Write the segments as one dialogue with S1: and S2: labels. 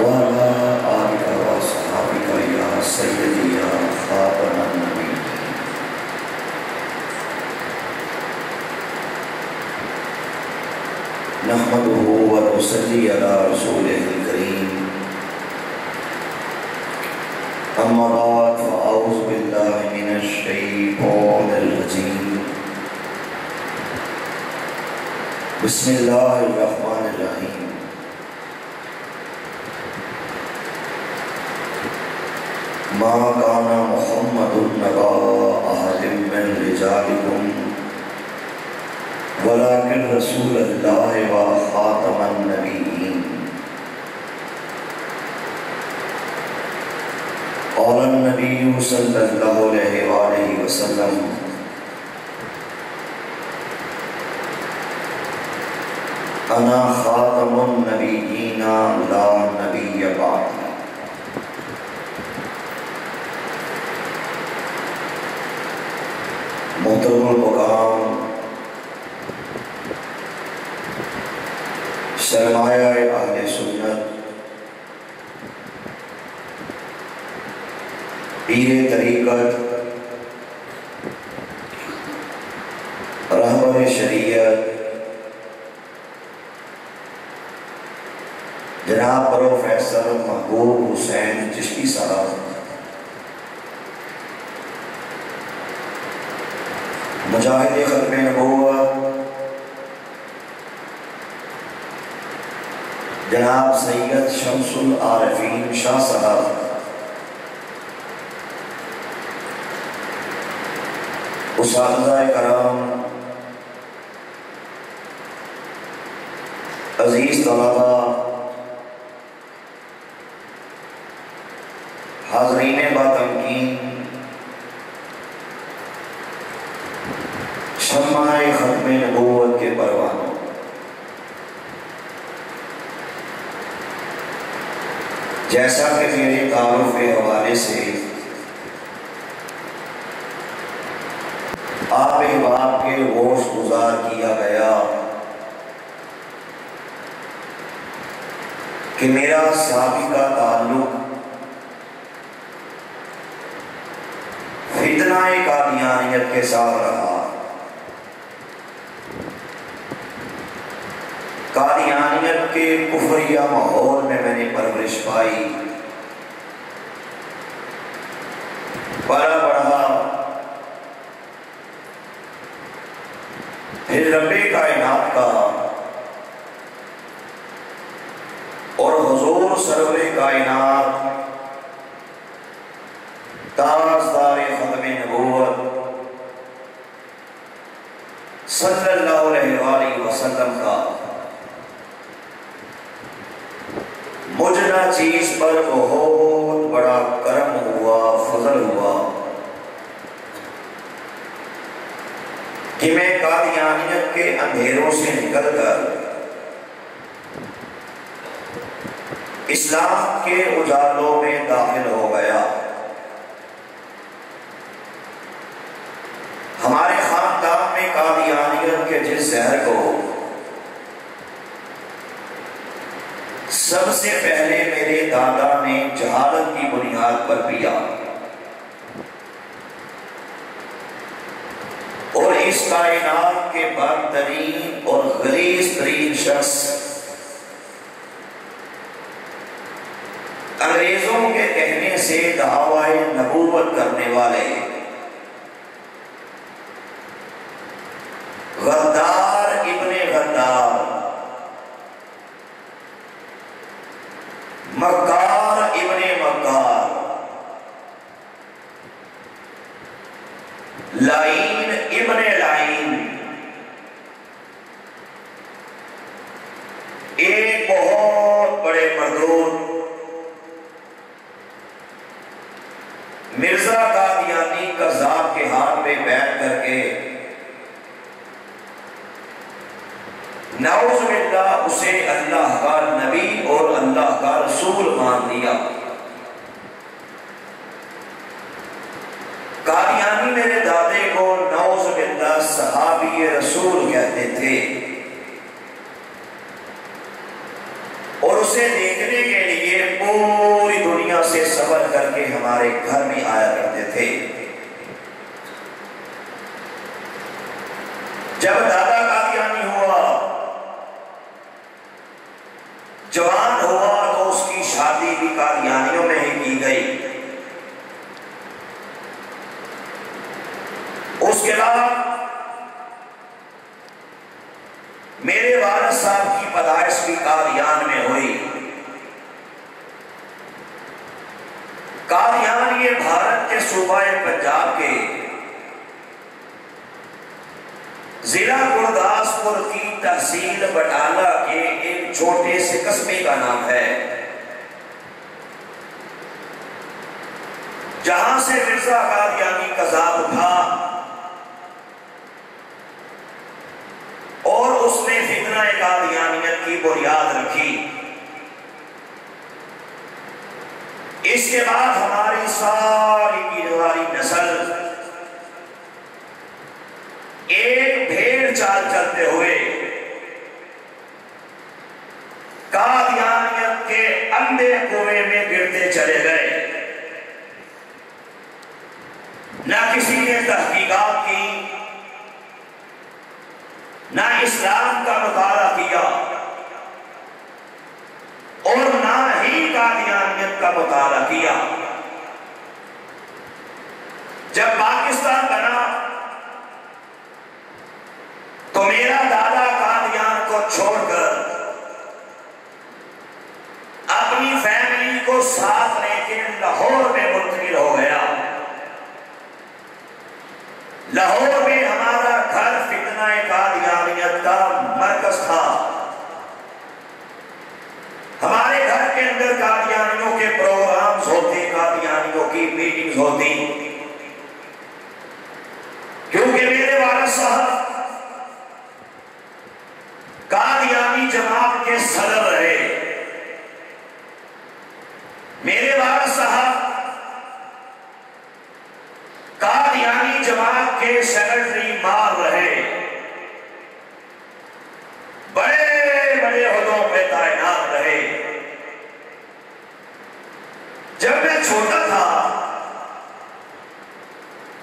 S1: وعلى آلك وصحابك يا سيدي يا خاتم النبي. نحمده ونصلي على رسوله الكريم. أما بعد فأعوذ بالله من الشيطان الرجيم. بسم الله الرحمن الرحيم. ما كان محمد نبا أحد من رجالكم ولكن رسول الله وخاتم النبيين. قال النبي صلى الله عليه وآله وسلم: أنا خاتم النبيين لا نبي بعدي. محترم المقام سرمایہ اہل سنت پیر طریقت رہبر شریعت جناب پروفیسر محبوب حسین چشتی صاحب، مجاہد ختم نبوت جناب سید شمس العارفین شاہ صاحب، اساتذہ کرام، عزیز طلبہ، حاضرین باتمکین، شمع ختم نبوت کے پروانوں، جیسا کہ میرے تعارف کے حوالے سے آپ احباب کے گوش گزار کیا گیا کہ میرا سابقہ تعلق فتنہ قادیانیت کے ساتھ رہا۔ قادیانیت کے کفریہ ماحول میں میں نے پرورش پائی، پلا بڑھا، پھر رب کائنات کا اور حضور سرور کائنات تاجدار ختم نبوت صلی اللہ علیہ وآلہ وسلم کا مجھنا چیز پر بہت بڑا کرم ہوا، فضل ہوا کہ میں قادیانیت کے اندھیروں سے نکل کر اسلام کے اجالوں میں داخل ہو گیا۔ ہمارے خاندان میں قادیانیت کے جس زہر کو سب سے پہلے میرے دادا نے جہالت کی بنیاد پر پیا اور اس کائنات کے بدترین اور غلیظ ترین شخص انگریزوں کے کہنے سے دعوی نبوت کرنے والے غدار ابن غدار، مکار ابن مکار، لعین ابن لعین، ایک بہت بڑے مردود مرزا قادیانی قذاب کے ہاتھ پہ بیٹھ کر کے نعوذ باللہ اسے اللہ کا نبی اور اللہ کا رسول مان دیا۔ قادیانی میرے دادے کو نعوذ باللہ صحابی رسول کہتے تھے اور اسے دیکھنے کے لیے پوری دنیا سے سفر کر کے ہمارے گھر میں آیا کرتے تھے۔ جب دادا قادیانی ہوا، جوان ہوا، تو اس کی شادی بھی قادیانیوں میں ہی کی گئی۔ اس کے بعد میرے والد صاحب کی پیدائش بھی قادیان میں ہوئی۔ قادیان یہ بھارت کے صوبہ پنجاب کے ضلع گرداسپور کی تحصیل بٹالہ کے ایک چھوٹے سے قصبے کا نام ہے، جہاں سے مرزا قادیانی قذاب اٹھا اور اس نے فتنہ قادیانیت کی بنیاد رکھی۔ اس کے بعد ہماری ساری کی ساری نسل ایک بھیڑ چال چلتے ہوئے قادیانیت کے اندھے کنویں میں گرتے چلے گئے۔ نہ کسی نے تحقیقات کی، نہ اسلام کا مطالعہ کیا، اور نہ ہی قادیانیت کا مطالعہ کیا۔ جب پاکستان بنا تو میرا دادا قادیان کو چھوڑ کر اپنی فیملی کو ساتھ لے کے لاہور میں منتقل ہو گیا۔ لاہور میں ہمارا گھر فتنہ قادیانیت کا مرکز تھا۔ ہمارے گھر کے اندر قادیانیوں کے پروگرامز ہوتے، قادیانیوں کی میٹنگز ہوتی، کیونکہ میرے والد صاحب قادیانی جماعت کے صدر رہے۔ میرے والد صاحب قادیانی جماعت کے سیکرٹری مار رہے، بڑے بڑے عہدوں پہ تعینات رہے۔ جب میں چھوٹا تھا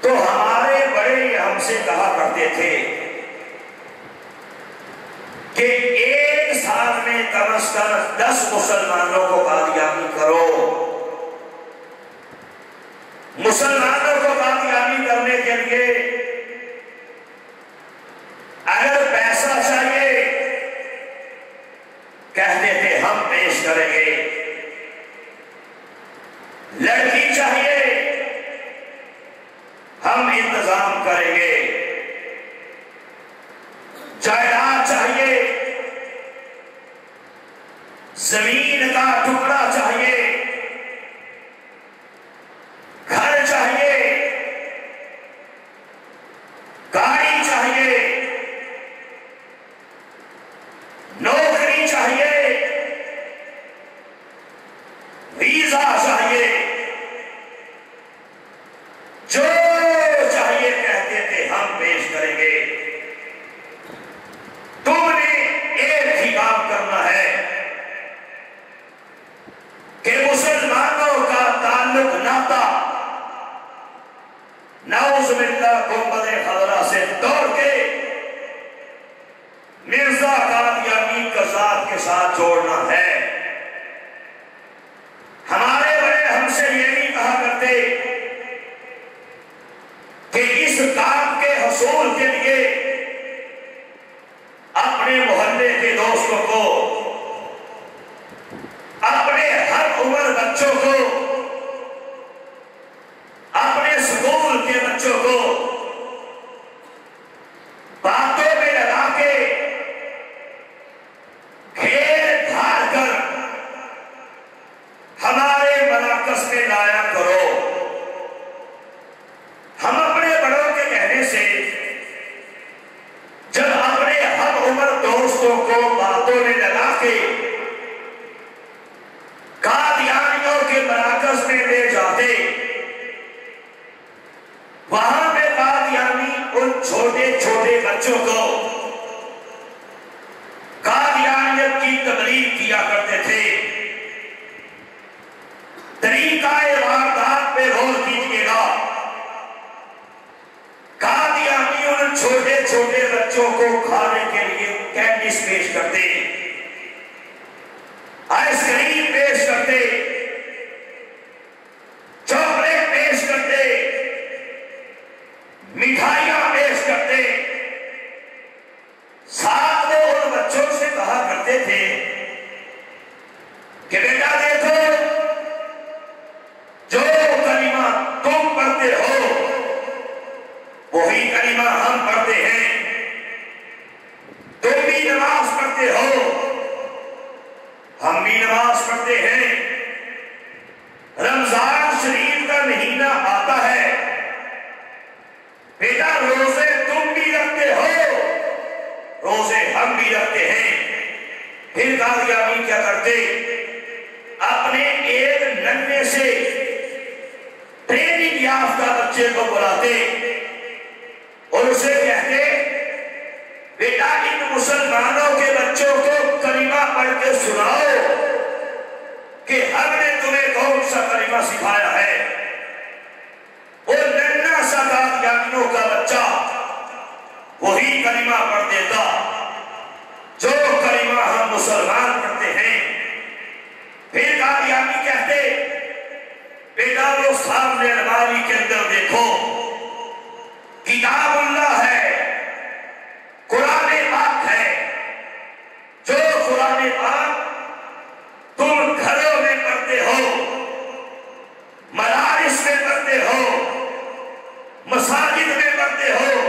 S1: تو ہمارے بڑے ہم سے کہا کرتے تھے کہ ایک سال میں کم از کم 10 مسلمانوں کو قادیانی کرو۔ مسلمانوں کو قادیانی کرنے کے لیے اگر پیسہ چاہیے کہتے تھے ہم پیش کریں گے، لڑکی چاہیے ہم انتظام کریں گے، جائیداد چاہیے، زمین کا ٹکڑا چاہیے، گھر چاہیے، گاڑی چاہیے، نوکری چاہیے، ویزا چاہیے، جو چاہیے کہتے تھے ہم پیش کریں گے۔ تم نے ایک ہی کام کرنا ہے کہ مسلمانوں کا تعلق ناتا نعوذ باللہ گنبد خضرا سے توڑ کے مرزا قادیانی قذاب کے ساتھ جوڑنا ہے۔ ہمارے بڑے ہم سے یہ نہیں کہا کرتے کہ اس کام کے حصول کے لیے اپنے محلے کے دوستوں کو، اپنے ہر عمر بچوں کو، اپنے اسکول کے بچوں کو باتوں میں لگا کے گھیر دھار کر ہمارے مراکز میں لایا کرو۔ ہم اپنے بڑوں کے کہنے سے جب اپنے ہم عمر دوستوں کو باتوں میں لگا کے قادیانیوں کے مراکز میں لے جاتے، وہاں پہ قادیانی ان چھوٹے چھوٹے بچوں کو قادیانیت کی تبلیغ کیا کرتے تھے۔ پیش کرتے, آئس کریم پیش کرتے, چاکلیٹ پیش کرتے, مٹھائیاں پیش کرتے. ساتھ وہ ان بچوں سے کہا کرتے تھے کہ بیٹا دیکھو, جو کلمہ تم پڑھتے ہو وہی کلمہ ہم پڑھتے ہیں. تم بھی نماز پڑھتے ہو, ہم بھی نماز پڑھتے ہیں. رمضان شریف کا مہینہ آتا ہے, بیٹا روزے تم بھی رکھتے ہو, روزے ہم بھی رکھتے ہیں. پھر قادیانی کیا کرتے, اپنے ایک ننھے سے ٹریننگ یافتہ بچے کو بلاتے اور اسے کہتے, بیٹا ان مسلمانوں کے بچوں کو کلمہ پڑھ کے سناؤ کہ ہم نے تمہیں کون سا کلمہ سکھایا ہے. وہ ننھا سا قادیانیوں کا بچہ وہی کلمہ پڑھ دیتا جو کلمہ ہم مسلمان پڑھتے ہیں. پھر قادیانی کہتے, بیٹا وہ سامنے الماری کے اندر دیکھو, کتاب اللہ ہے, قرآن پاک ہے. جو قرآن پاک تم گھروں میں پڑھتے ہو, مدارس میں پڑھتے ہو, مساجد میں پڑھتے ہو,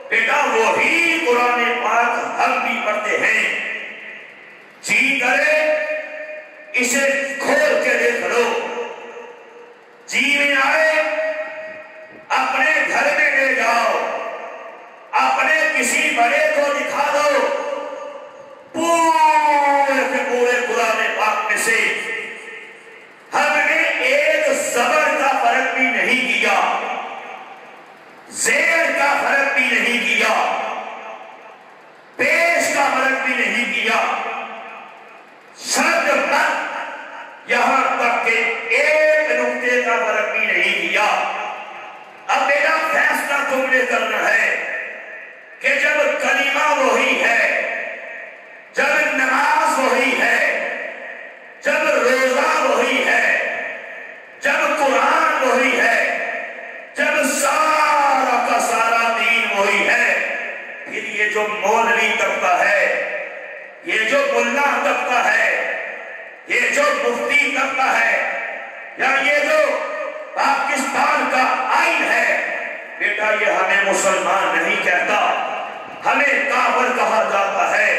S1: بیٹا وہی قرآن پاک ہم بھی پڑھتے ہیں. جی کرے اسے کھول کے دیکھ لو, جی میں آئے اپنے گھر میں لے جاؤ, اپنے کسی بڑے کو دکھا دو. پورے کے پورے قرآن پاک میں سے ہم نے ایک زبر کا فرق بھی نہیں کیا, زیر کا فرق بھی نہیں کیا, پیش کا فرق بھی نہیں کیا, شد تک یہاں تک کہ ایک نقطے کا فرق بھی نہیں کیا. اب میرا فیصلہ تم نے کرنا ہے کہ جب کلمہ وہی ہے, جب نماز وہی ہے, جب روزہ وہی ہے, جب قرآن وہی ہے, جب سارا کا سارا دین وہی ہے, پھر یہ جو مولوی طبقہ ہے, یہ جو ملا طبقہ ہے, یہ جو مفتی طبقہ ہے, یا یہ جو پاکستان کا آئین ہے, بیٹا یہ ہمیں مسلمان نہیں کہتا, ہمیں کافر کہا جاتا ہے,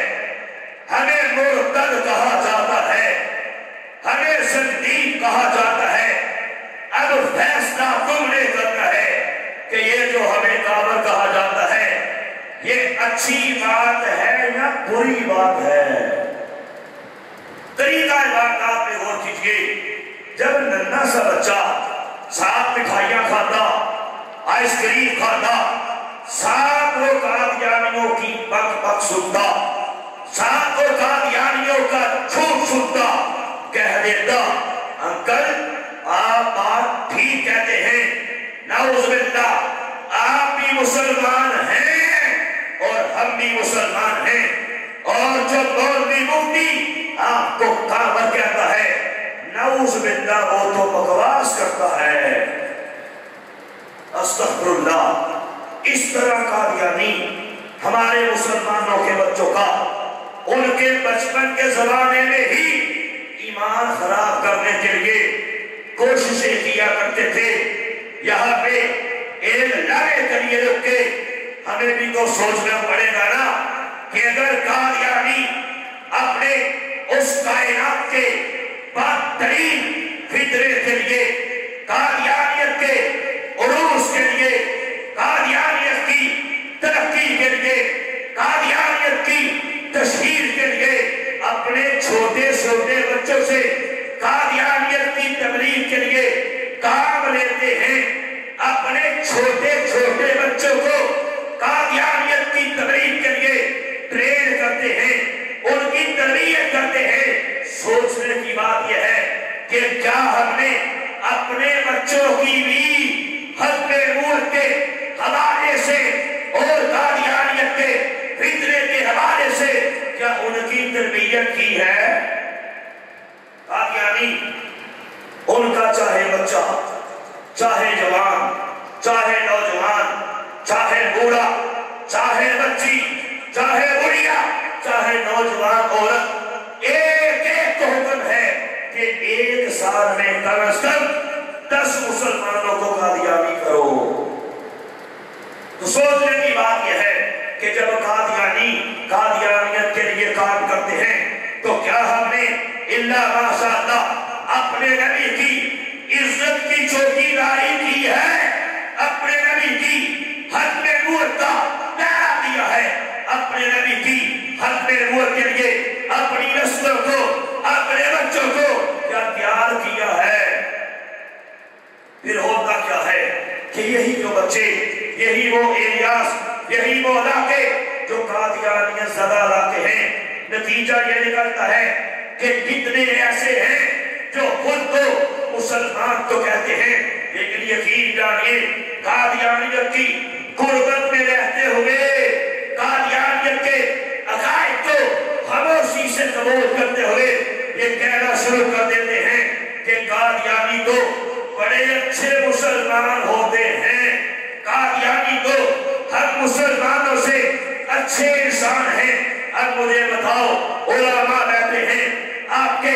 S1: ہمیں مرتد کہا جاتا ہے, ہمیں زندیق کہا جاتا ہے. اب فیصلہ تم نے کرنا ہے کہ یہ جو ہمیں کافر کہا جاتا ہے یہ اچھی بات ہے یا بری بات ہے. طریقہ بات آپ نے غور کیجیے. جب ننھا سا بچہ ساتھ مٹھائیاں کھاتا, آئس کریم کھاتا, ساتھ وہ قادیانیوں کی بک بک سنتا, ساتھ وہ قادیانیوں کا جھوٹ سنتا, کہہ دیتا, انکل آپ بات ٹھیک کہتے ہیں, نعوذ باللہ آپ بھی مسلمان ہیں اور ہم بھی مسلمان ہیں, اور جو مولوی مفتی آپ کو کافر کہتا ہے, نعوذ باللہ وہ تو بکواس کرتا ہے. استغفر اللہ. اس طرح قادیانی ہمارے مسلمانوں کے بچوں کا ان کے بچپن کے زمانے میں ہی ایمان خراب کرنے کے لیے کوششیں کیا کرتے تھے. یہاں پہ ایک لڑے کے لیے رک کے ہمیں بھی تو سوچنا پڑے گا نا کہ اگر قادیانی اپنے اس کائنات کے بدترین فطرے کے لیے, قادیانیت کے عروج کے لیے, قادیانیت کی ترقی کے لیے, قادیانیت کی تشہیر کے لیے اپنے چھوٹے چھوٹے بچوں سے قادیانیت کی تبلیغ کے لیے کام لیتے ہیں, اپنے چھوٹے چھوٹے بچوں کو قادیانیت کی تبلیغ کے لیے ٹرین کرتے ہیں, ان کی تربیت کرتے ہیں, سوچنے کی بات یہ ہے کہ کیا ہم نے اپنے بچوں کی بھی حق نور کے حوالے سے اور قادیانیت کے فتنے کے حوالے سے کیا تربیت کی ہے قادیانی، ان کا چاہے بچہ، چاہے جوان، چاہے نوجوان، چاہے بوڑھا، چاہے بچی، چاہے بڑھیا، چاہے نوجوان عورت، ایک ایک کو حکم ہے کہ ایک سال میں کم از کم 10 مسلمانوں کو قادیانی کرو۔ تو سوچنے کی بات یہ ہے کہ جب قادیانیت کے لیے کام کرتے ہیں تو کیا ہم نے اللہ ماشاء اللہ اپنے نبی کی عزت کی چوکیداری کی ہے، اپنے نبی کی حق میں نبوت کا پہرا دیا ہے، اپنے نبی کی حق میں نبوت کے لیے اپنی نسلوں کو، اپنے بچوں کو کیا تیار کیا ہے؟ پھر ہوتا کیا ہے کہ یہی جو بچے، یہی وہ الیاس، یہی وہ علاقے جو قادیانیت زدہ علاقے ہیں، نتیجہ یہ نکلتا ہے کہ کتنے ایسے ہیں جو خود کو مسلمان تو کہتے ہیں لیکن یقین جانیے قادیانیت کی غربت میں رہتے ہوئے، قادیانیت کے عقائد کو خاموشی سے قبول کرتے ہوئے یہ کہنا شروع کر دیتے ہیں کہ قادیانی تو بڑے اچھے مسلمان ہوتے ہیں، قادیانی تو ہم مسلمانوں سے اچھے انسان ہیں۔ اب مجھے بتاؤ، علماء بیٹھے ہیں، آپ کے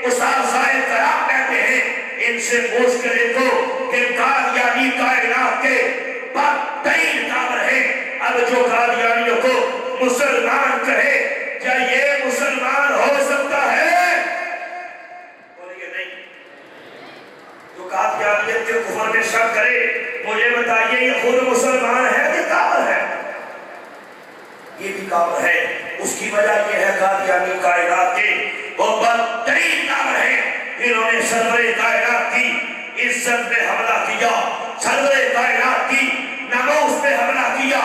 S1: اساتذہ کرام بیٹھے ہیں، ان سے پوچھ کر دیکھو کہ قادیانی کائنات کے بدترین کافر ہیں۔ اب جو قادیانیوں کو مسلمان کہے کیا یہ مسلمان ہو سکتا ہے؟ بولیے نہیں۔ جو قادیانیت کے کفر میں شک کرے مجھے بتائیے یہ خود مسلمان ہے کہ کافر ہے؟ یہ بھی کافر ہے۔ اس کی وجہ یہ ہے قادیانی کائنات کے وہ بدترین کافر ہیں، انہوں نے سرور کائنات کی عزت پہ حملہ کیا، سرور کائنات کی ناموس پہ حملہ کیا،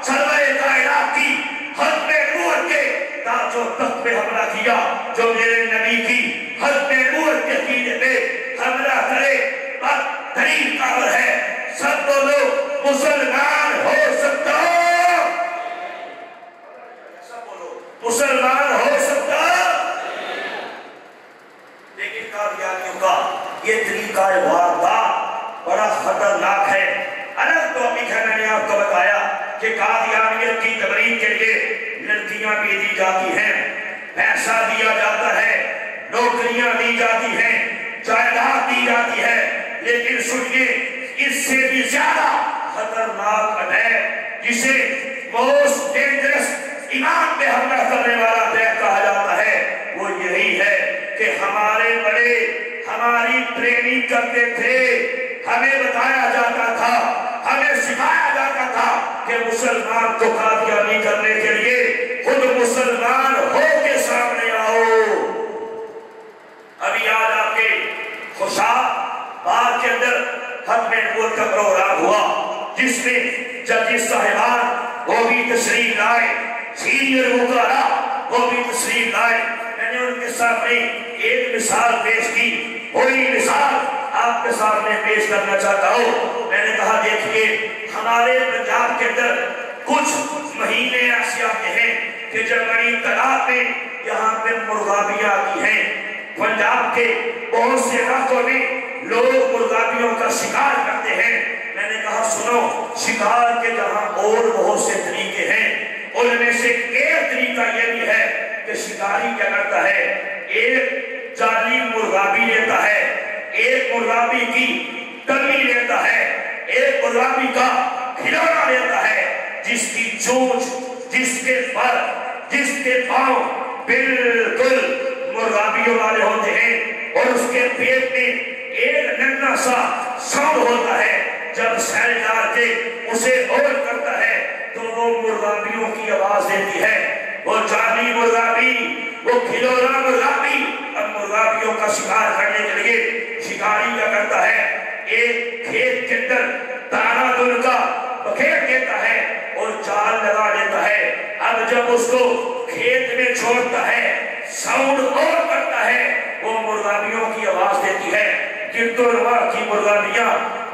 S1: سرور کائنات کی حق میں نبوت کے تاج و تخت پہ حملہ کیا۔ جو میرے نبی کی حق میں نبوت کے عقیدے پہ حملہ کرے بدترین کافر ہے۔ سب بولو مسلمان ہو سکتا، سب بولو مسلمان ہو سکتا، لیکن قادیانیوں کا یہ طریقہ واردات بڑا خطرناک ہے۔ الگ ٹاپک ہے، میں نے آپ کو بتایا کہ قادیانیت کی تبلیغ کے لیے لڑکیاں بھی دی جاتی ہیں، پیسہ دیا جاتا ہے، نوکریاں دی جاتی ہیں، جائیداد دی جاتی ہے، لیکن سنیے اس سے بھی زیادہ خطرناک اٹیک جسے موسٹ ڈینجرس ایمان پہ حملہ کرنے والا اٹیک کہا جاتا ہے، وہ یہی ہے کہ ہمارے بڑے ہماری ٹریننگ کرتے تھے، ہمیں بتایا جاتا تھا، ہمیں سکھایا جاتا تھا کہ مسلمان کو قادیانی کرنے کے لیے خود مسلمان ہو کے سامنے آؤ۔ ابھی آج آپ کے خوشاب باغ کے اندر حق میں نبوت کا پروگرام ہوا جس میں ججز صاحبان وہ بھی تشریف لائے، سینئر وکلاء وہ بھی تشریف لائے۔ میں نے ان کے سامنے ایک مثال پیش کی، وہی مثال آپ کے سامنے پیش کرنا چاہتا ہوں۔ میں نے کہا دیکھیے ہمارے پنجاب کے اندر کچھ مہینے ایسے آتے ہیں کہ جب بڑی تعداد میں یہاں پہ مرغابیاں آتی ہیں، پنجاب کے بہت سے علاقوں میں لوگ مرغابیوں کا شکار کرتے ہیں۔ میں نے کہا سنو، شکار کے جہاں اور بہت سے طریقے ہیں، ان میں سے ایک طریقہ یہ بھی ہے کہ شکاری کیا کرتا ہے، ایک جعلی مرغابی لیتا ہے، ایک مرغابی کی ڈمی لیتا ہے، ایک مرغابی کا کھلونا لیتا ہے جس کی چونچ، جس کے پر، جس کے پاؤں بالکل مرغابیوں والے ہوتے ہیں، اور اس کے پیٹ میں ایک ننھا سا ساؤنڈ ہوتا ہے۔ جب سیل ڈال کے اسے اور کرتا ہے تو وہ مرغابیوں کی آواز دیتی ہے۔ وہ جعلی مرغابی، وہ کھلونا مرغابی اب مرغابیوں کا شکار کرنے کے لیے شکاری کیا کرتا ہے، ایک کھیت کے اندر دانا دن کا بکھیر دیتا ہے اور جال لگا دیتا ہے۔ اب جب اس کو کھیت میں چھوڑتا ہے، ساؤنڈ اور کرتا ہے، وہ مرغابیوں کی آواز دیتی ہے۔ گردوروا کی مرغابیاں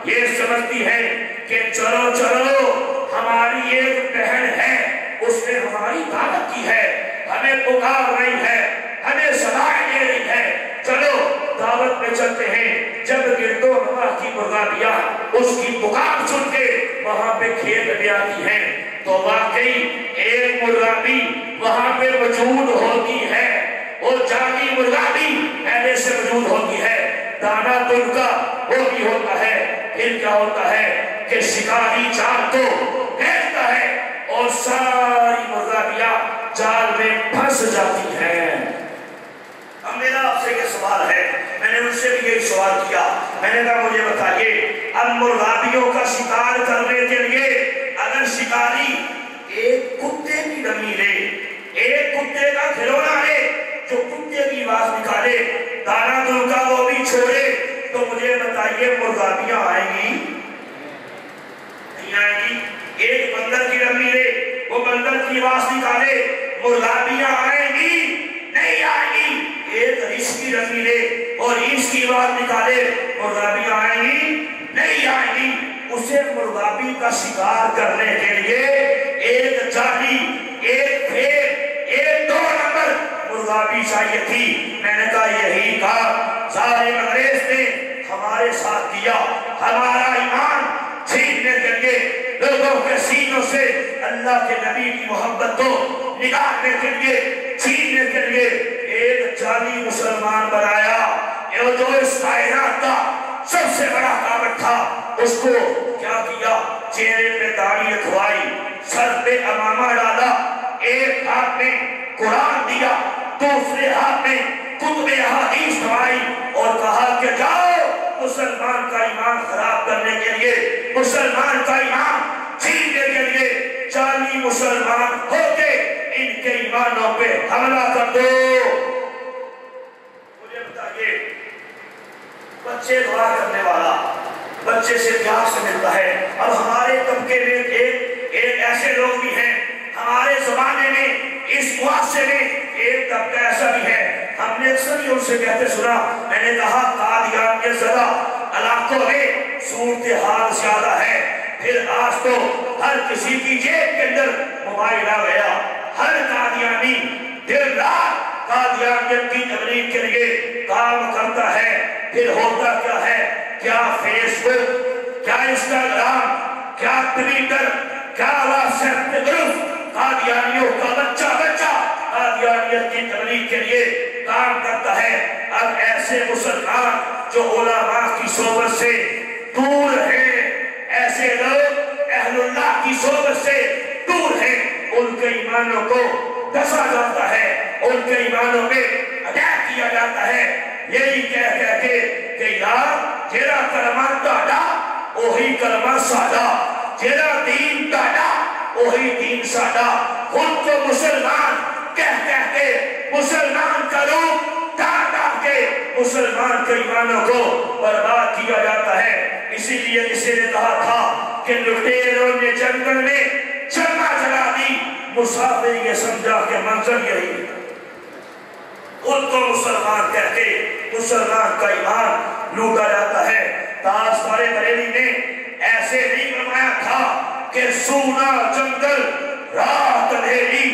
S1: یہ سمجھتی ہیں کہ چلو چلو ہماری ایک بہن ہے، اس نے ہماری دعوت کی ہے، ہمیں پکار رہی ہے، ہمیں سزائیں دے رہی ہے، چلو دعوت میں چلتے ہیں۔ جب گردو نما کی مرغابیاں اس کی پکار سن کے وہاں پہ کھیل میں آتی ہیں تو واقعی ایک مرغابی وہاں پہ موجود ہوتی ہے، وہ جاگی مرغابی پہلے سے موجود ہوتی ہے، دانا تن کا وہ بھی ہوتا ہے۔ پھر کیا ہوتا ہے کہ شکاری جال کو پھینکتا ہے اور ساری مرغابیاں جال میں پھنس جاتی ہیں۔ اب میرا آپ سے یہ سوال ہے، میں نے ان سے بھی یہی سوال کیا، میں نے کہا مجھے بتائیے اب مرغابیوں کا شکار کرنے کے لیے اگر شکاری ایک کتے کی ڈمی لے، ایک کتے کا کھلونا لے جو کتے کی آواز نکالے، دانا دل کا وہ بھی چھوڑے، تو مجھے بتائیے مرغابیاں آئیں گی؟ نہیں آئیں گی۔ ایک بندر کی ڈمی لے، وہ بندر کی آواز نکالے، مرغابیاں آئیں گی؟ نہیں آئیں گی۔ ایک ریچھ کی ڈمی لے اور ریچھ کی آواز نکالے، مرغابیاں آئیں گی؟ نہیں آئیں گی۔ اسے مرغابی کا شکار کرنے کے لیے ایک جالی، ایک پھیر، ایک 2 نمبر مرغابی چاہیے تھی۔ میں نے کہا یہی کہا ظالم انگریز نے ہمارے ساتھ کیا، ہمارا ایمان چھیننے کے لیے، لوگوں کے سینوں سے اللہ کے نبی کی محبت کو نکالنے کے لیے، چھیننے کے لیے ایک جعلی مسلمان بنایا۔ یہ جو اس کائنات کا سب سے بڑا کاوٹ تھا، اس کو کیا کیا؟ چہرے پہ داڑھی رکھوائی، سر پہ امامہ ڈالا، ایک ہاتھ میں قرآن دیا، دوسرے ہاتھ میں کتب احادیث دھوائی اور کہا کہ جاؤ مسلمان کا ایمان خراب کرنے کے لیے، مسلمان کا ایمان چھیننے کے لیے جعلی مسلمان ہو کے ان کے ایمانوں پہ حملہ کر دو۔ مجھے بتائیے بچے دعا کرنے والا بچے سے پیار سے ملتا ہے۔ اب ہمارے طبقے میں ایک ایسے لوگ بھی ہیں، ہمارے زمانے میں اس معاشرے میں ایک طبقہ ایسا بھی ہے، ہم نے اکثر ہی ان سے کہتے سنا، میں نے کہا قادیان کے زدہ علاقوں میں صورتحال زیادہ ہے۔ پھر آج تو ہر کسی کی جیب کے اندر موبائل آ گیا، ہر قادیانی دن رات قادیانیت کی تبلیغ کے لیے کام کرتا ہے۔ پھر ہوتا کیا ہے؟ کیا فیس بک، کیا انسٹاگرام، کیا ٹویٹر، کیا واٹس ایپ پہ گروپ، قادیانیوں کا بچہ قادیانیت کی تبلیغ کے لیے کام کرتا ہے۔ اب ایسے مسلمان جو علماء کی صحبت سے دور ہیں، ایسے لوگ اہل اللہ کی صحبت سے دور ہیں، ان کے ایمانوں کو دسا جاتا ہے، ان کے ایمانوں میں اٹیک کیا جاتا ہے، یہی کہہ کے کہ یار جیڑا کلمہ تہاڈا وہی کلمہ ساڈا، جیڑا دین تہاڈا وہی دین ساڈا۔ خود کو مسلمان کہہ کے مسلمان کا روپ ڈال کے مسلمان کے ایمانوں کو برباد کیا جاتا ہے۔ اسی لیے کسی نے کہا تھا کہ لٹیروں نے جنگل میں چلنا جلا دی، مسافر یہ سمجھا کہ منزل یہی ہے۔ خود کو مسلمان کہہ کے مسلمان کا ایمان لوٹا جاتا ہے۔ تاجدار بریلی نے ایسے نہیں فرمایا تھا کہ سونا جنگل رات اندھیری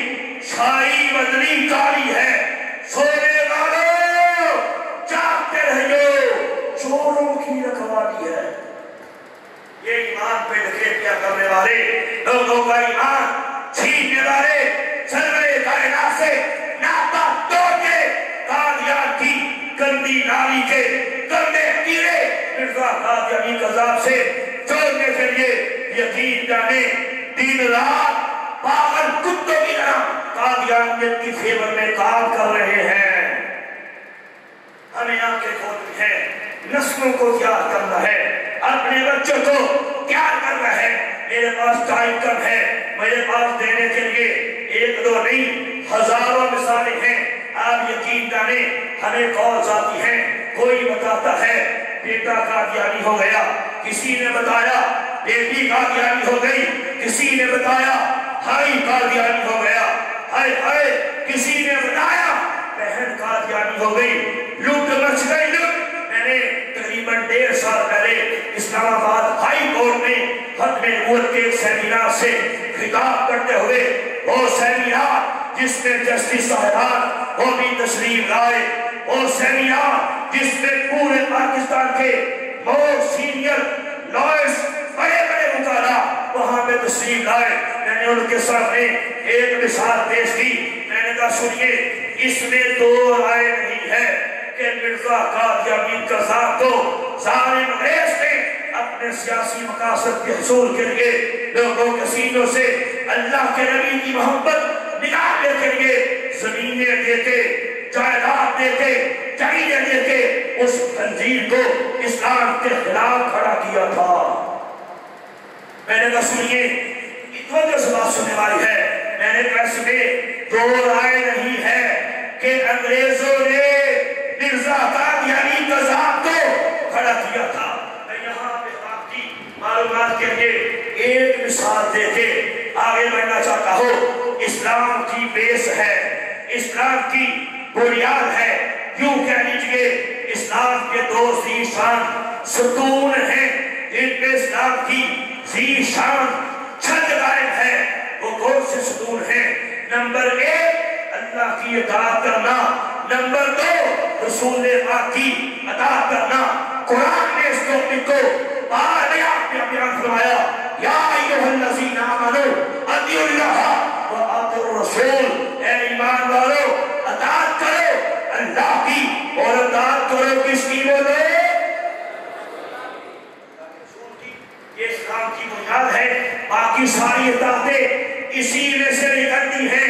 S1: چھائی بدلی کالی ہے، سونے والوں جاگتے رہیو چوروں کی رکھوالی ہے۔ یہ ایمان پہ ڈکیتیاں کرنے والے لوگوں کا ایمان چھیننے والے سرورے کائنات سے ناتا توڑ کے قادیان کی گندی نالی کے گندے کیڑے مرزا قادیانی قذاب سے جوڑنے کے لیے یقین جانے دن رات پاگل کتوں کی طرح قادیانیت کی فیور میں کام کر رہے ہیں۔ ہمیں آنکھیں کھولنی ہے، نسلوں کو تیار کرنا ہے، اپنے بچوں کو تیار کرنا ہے۔ میرے پاس ٹائم کم ہے، میرے پاس دینے کے لیے 1-2 نہیں ہزاروں مثالیں ہیں۔ آپ یقین جانے ہمیں کالز آتی ہیں، کوئی بتاتا ہے بیٹا قادیانی ہو گیا، کسی نے بتایا بیٹی قادیانی ہو گئی، کسی نے بتایا بھائی قادیانی ہو گیا، ہائے ہائے کسی نے بتایا بہن قادیانی ہو گئی، لوٹ مچ گئی لوٹ۔ میں نے تقریباً 1.5 سال پہلے اسلام آباد ہائی کورٹ میں ختم نبوت کے ایک سیمینار سے خطاب کرتے ہوئے وہ سیمینار جس میں جسٹس صاحبان وہ بھی تشریف لائے، اور سیمینار جس میں پورے پاکستان کے بہت سینئر لائرز بڑے بڑے وکلا وہاں پہ تشریف لائے۔ میں نے ان کے سامنے ایک مثال پیش کی، میں نے کہا سنیے، اس میں دو رائے نہیں ہے کہ مرزا قادیانی قذاب کو ظالم انگریز نے اپنے سیاسی مقاصد کے حصول کے لیے لوگوں کے سینوں سے اللہ کے نبی کی محبت نکالنے کے لیے زمینیں دے کے، جائیداد دے کے، جگہیں دے کے اس تنظیم کو اسلام کے خلاف کھڑا کیا تھا۔ میں نے کہا سنیے، اتوجہ سے بات سننے والی ہے، میں نے کہا اس میں دو رائے نہیں ہے کہ انگریزوں نے مرزا قادیانی قذاب کو کھڑا کیا تھا۔ میں یہاں پہ آپ کی معلومات کے لیے ایک مثال دے کے آگے بڑھنا چاہتا ہوں۔ اسلام کی بیس ہے، اسلام کی بنیاد ہے، کیوں کہہ لیجئے اسلام کے دو ذیشان ستون ہیں جن پہ اسلام کی ذیشان چھت قائم ہے۔ وہ کون سے ستون ہیں؟ نمبر ایک اللہ کی اطاعت کرنا، نمبر دو رسول پاک کی اطاعت کرنا۔ قرآن نے اس ٹاپک کو بار بیان فرمایا، یا ایھا الذین آمنوا اطیعوا اللہ و اطیعوا الرسول، اے ایمان والو اطاعت کرو اللہ کی اور اطاعت کرو کس کی؟ بولو، یہ اسلام کی بنیاد ہے۔ باقی ساری اطاعتیں اسی میں سے نکلتی ہیں۔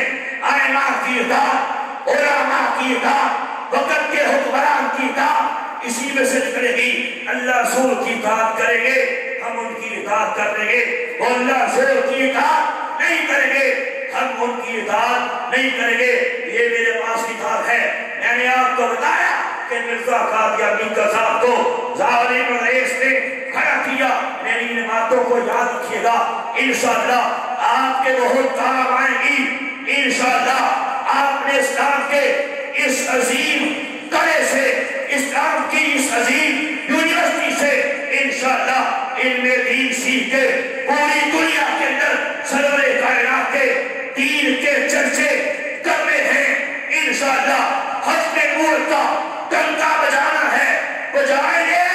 S1: ائمہ کی اطاعت، علماء کی اطاعت، وقت کے حکمران کی اطاعت اسی میں سے نکلے گی۔ اللہ رسول کی اطاعت کریں گے، ہم ان کی اطاعت کر لیں گے، اور اللہ رسول کی اطاعت نہیں کریں گے، ہم ان کی اطاعت نہیں کریں گے۔ یہ میرے پاس کتاب ہے، میں نے آپ کو بتایا کہ مرزا قادیانی قذاب کو ظالم انگریز نے کھڑا کیا۔ میری ان باتوں کو یاد رکھیے گا، انشاءاللہ آپ کے بہت کام آئیں گی۔ انشاءاللہ آپ نے اسلام کے اس عظیم قلعے سے، اسلام کی اس عظیم یونیورسٹی سے انشاءاللہ علم دین سیکھ کے پوری دنیا کے اندر سرور کائنات کے دین کے چرچے کرنے ہیں۔ انشاءاللہ حج میں نور کا ڈنکا بجانا ہے، بجائیں گے۔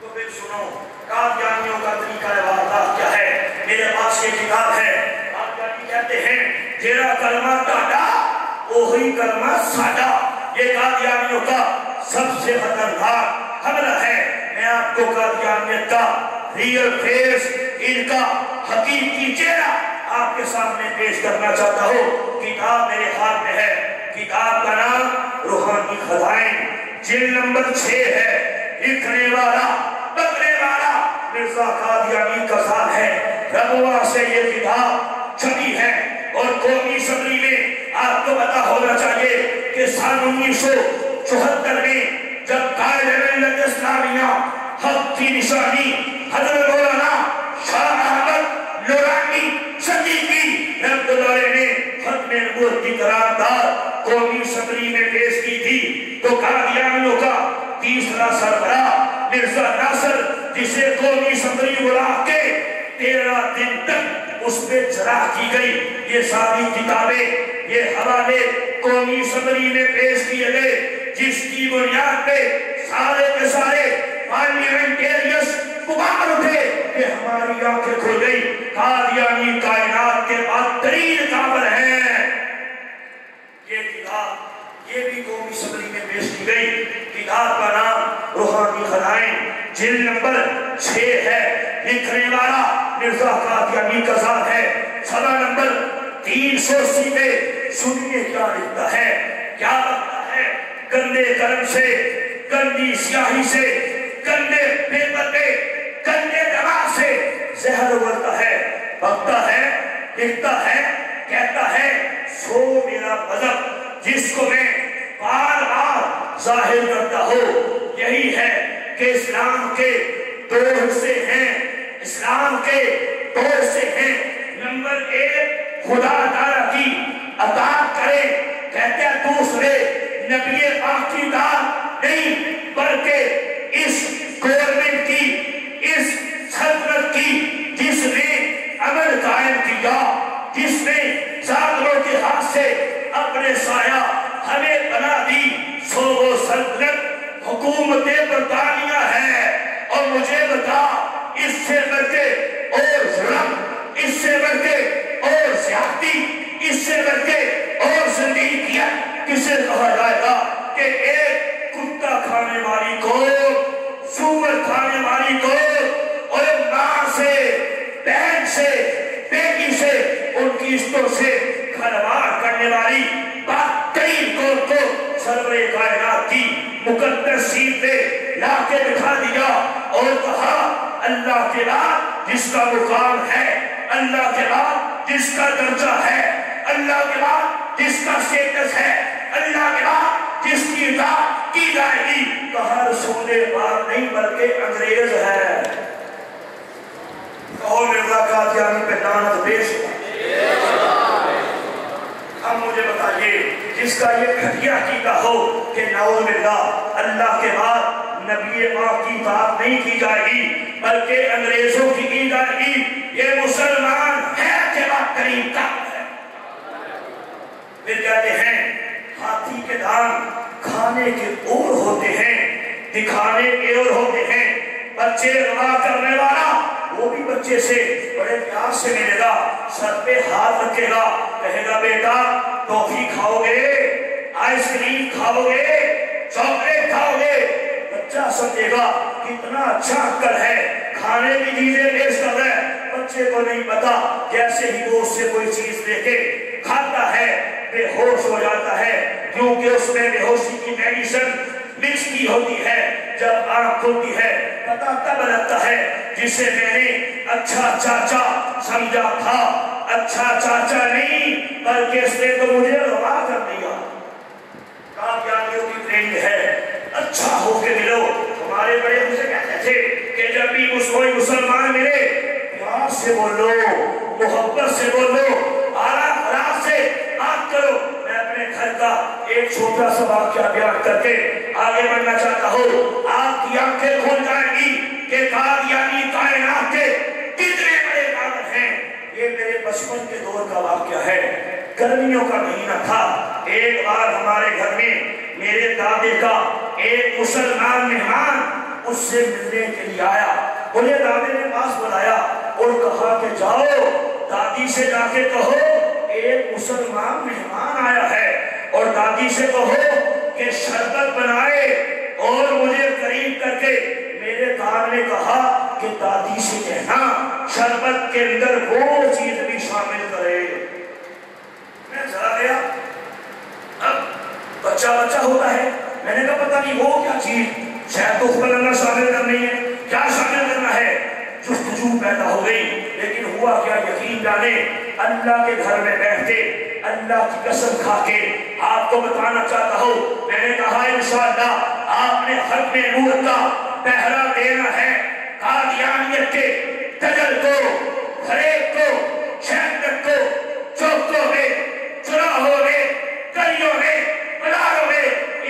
S1: تو پھر سنو قادیانیوں کا طریقہ عبادت کیا ہے۔ میرے پاس یہ کتاب ہے، قادیانی کہتے ہیں جیڑا کلمہ ٹاٹا وہی کلمہ ساڈا۔ یہ قادیانیوں کا سب سے خطرناک حملہ ہے۔ میں آپ کو قادیانیت کا ریئل فیس، ان کا حقیقی چہرہ آپ کے سامنے پیش کرنا چاہتا ہوں۔ کتاب میرے ہاتھ میں ہے، کتاب کا نام روحانی خزائن، جلد نمبر 6 ہے، لکھنے والا پکڑنے والا مرزا قادیانی قذاب ہے۔ ربوہ سے یہ کتاب چھپی ہے، اور قومی اسمبلی میں آپ کو پتا ہونا چاہیے کہ سن 1974 میں جب قائد ملت اسلامیہ حق کی نشانی حضرت مولانا شاہ احمد نورانی صدیقی رحمۃ اللہ علیہ نے ختم نبوت کی قرارداد قومی اسمبلی میں پیش کی تھی، تو قادیانیوں کا تیسرا سربراہ مرزا ناصر، جسے قومی اسمبلی بلا کے 13 دن تک اس پہ چراغ کی گئی، یہ ساری کتابیں، یہ حوالے قومی اسمبلی میں پیش کیے گئے، جس کی بنیاد پہ سارے کے سارے پارلیمنٹیرینز پکار اٹھے کہ ہماری آنکھیں کھل گئی، قادیانی کائنات کے بدترین کافر ہیں۔ یہ کتاب یہ بھی قومی اسمبلی میں پیش کی گئی۔ کتاب کا نام روحانی خزائن، جلد نمبر 6 ہے، لکھنے والا مرزا قادیانی قذاب ہے۔ صفحہ نمبر 380 پہ سنیے کیا لکھتا ہے، کیا لکھتا ہے۔ گندے قلم سے، گندی سیاہی سے، گندے پیپر پہ، گندے دماغ سے زہر اگلتا ہے، بکتا ہے، لکھتا ہے، کہتا ہے سو میرا مذہب، جس کو میں بار بار ظاہر کرتا ہوں، یہی ہے کہ اسلام کے 2 حصے ہیں، اسلام کے 2 حصے ہیں۔ نمبر 1 خدا تعالیٰ کی اطاعت کرے، کہتے ہیں دوسرے نبی پاک کی اطاعت نہیں، بلکہ اس گورنمنٹ کی، اس سلطنت کی جس نے عمل قائم کیا، ہمیں بنا دی سو وہ سلطنت حکومت برطانیہ ہے، اور مجھے بتا اس سے بڑھ کے اور ظلم، اس سے بڑھ کے اور زیادتی، اس سے بڑھ کے اور زندگیت کسے کہا جائے گا کہ ایک کتا کھانے والی کو، سور کھانے والی کو، اور ماں سے، بہن سے، بیٹی سے، ان کی عزتوں سے کھلواڑ کرنے والی بدترین قوم کو سرور کائنات کی مقدس سیٹ پہ لا کے بٹھا دیا اور کہا اللہ کے بعد جس کا مقام ہے، اللہ کے بعد جس کا درجہ ہے، اللہ کے بعد جس کا سٹیٹس ہے، اللہ کے بعد جس کی اطاعت کی جائے گی، کہا رسول پاک نہیں بلکہ انگریز ہے۔ کہو مرزا قادیانی پہ لعنت پیش ہوا۔ اب مجھے بتائیے جس کا یہ گھٹیا عقیدہ ہو کہ نعوذ باللہ اللہ کے بعد نبی پاک کی اطاعت نہیں کی جائے گی بلکہ انگریزوں کی کی جائے گی، یہ مسلمان ہے کہ بدترین طاقت ہے۔ پھر کہتے ہیں ہاتھی کے دان کھانے کے اور ہوتے ہیں، دکھانے کے اور ہوتے ہیں۔ بچے روا کرنے والا وہ بھی بچے سے بڑے پیار سے ملے گا، سر پہ ہاتھ رکھے گا، کہے گا بیٹا ٹافی کھاؤ گے، آئس کریم کھاؤ گے، چاکلیٹ کھاؤ گے۔ بچہ سمجھے گا کتنا اچھا عقل ہے، کھانے کی چیزیں پیش کر رہا ہے۔ بچے کو نہیں پتا جیسے ہی وہ اس سے کوئی چیز لے کے کھاتا ہے بے ہوش ہو جاتا ہے، کیونکہ اس میں بے ہوشی کی میڈیسن مکس کی ہوتی ہے۔ جب آنکھ کھلتی ہے پتہ تب لگتا ہے جسے میں نے اچھا چاچا سمجھا تھا، اچھا چاچا نہیں بلکہ اس نے تو مجھے روا کر دیا۔ قادیانیوں کی ٹریننگ ہے اچھا ہو کے ملو۔ ہمارے بڑے مجھے کہتے تھے کہ جب بھی کوئی مسلمان ملے پیار سے بولو، محبت سے بولو، آرام آرام سے بات کرو۔ میں اپنے گھر کا ایک چھوٹا سا واقعہ بیان کر کے آگے بڑھنا چاہتا ہوں۔ آپ کی آنکھیں کھل جائیں گی کہ قادیانی کائنات کے کتنے بڑے کارن ہیں۔ یہ میرے بچپن کے دور کا واقعہ ہے، گرمیوں کا مہینہ تھا۔ ایک بار ہمارے گھر میں میرے دادے کا ایک مسلمان مہمان اس سے ملنے کے لیے آیا۔ مجھے دادے نے پاس بلایا اور کہا کہ جاؤ دادی سے جا کے کہو ایک مسلمان مہمان آیا ہے، اور دادی سے کہو کہ شربت بنائے اور مجھے قریب کر کے۔ میرے داد نے کہا کہ دادی سے کہنا شربت کے اندر وہ چیز بھی شامل کرے۔ میں چلا گیا، اب بچہ بچہ ہوتا ہے، میں نے کہا پتہ نہیں وہ کیا چیز، شاید دکھ بلندہ شامل کرنی ہے، کیا شامل کرنا ہے۔ جستجو پیدا ہو گئی، لیکن ہوا کیا یقین جانے اللہ کے گھر میں بیٹھتے اللہ کی قسم کھا کے آپ کو بتانا چاہتا ہوں۔ میں نے کہا انشاءاللہ آپ نے حق میں نور کا پہرا دینا ہے، قادیانیت کے دجل کو، فریب کو، شہادت کو، چوکوں میں، چراہوں میں، گلیوں میں، بازاروں میں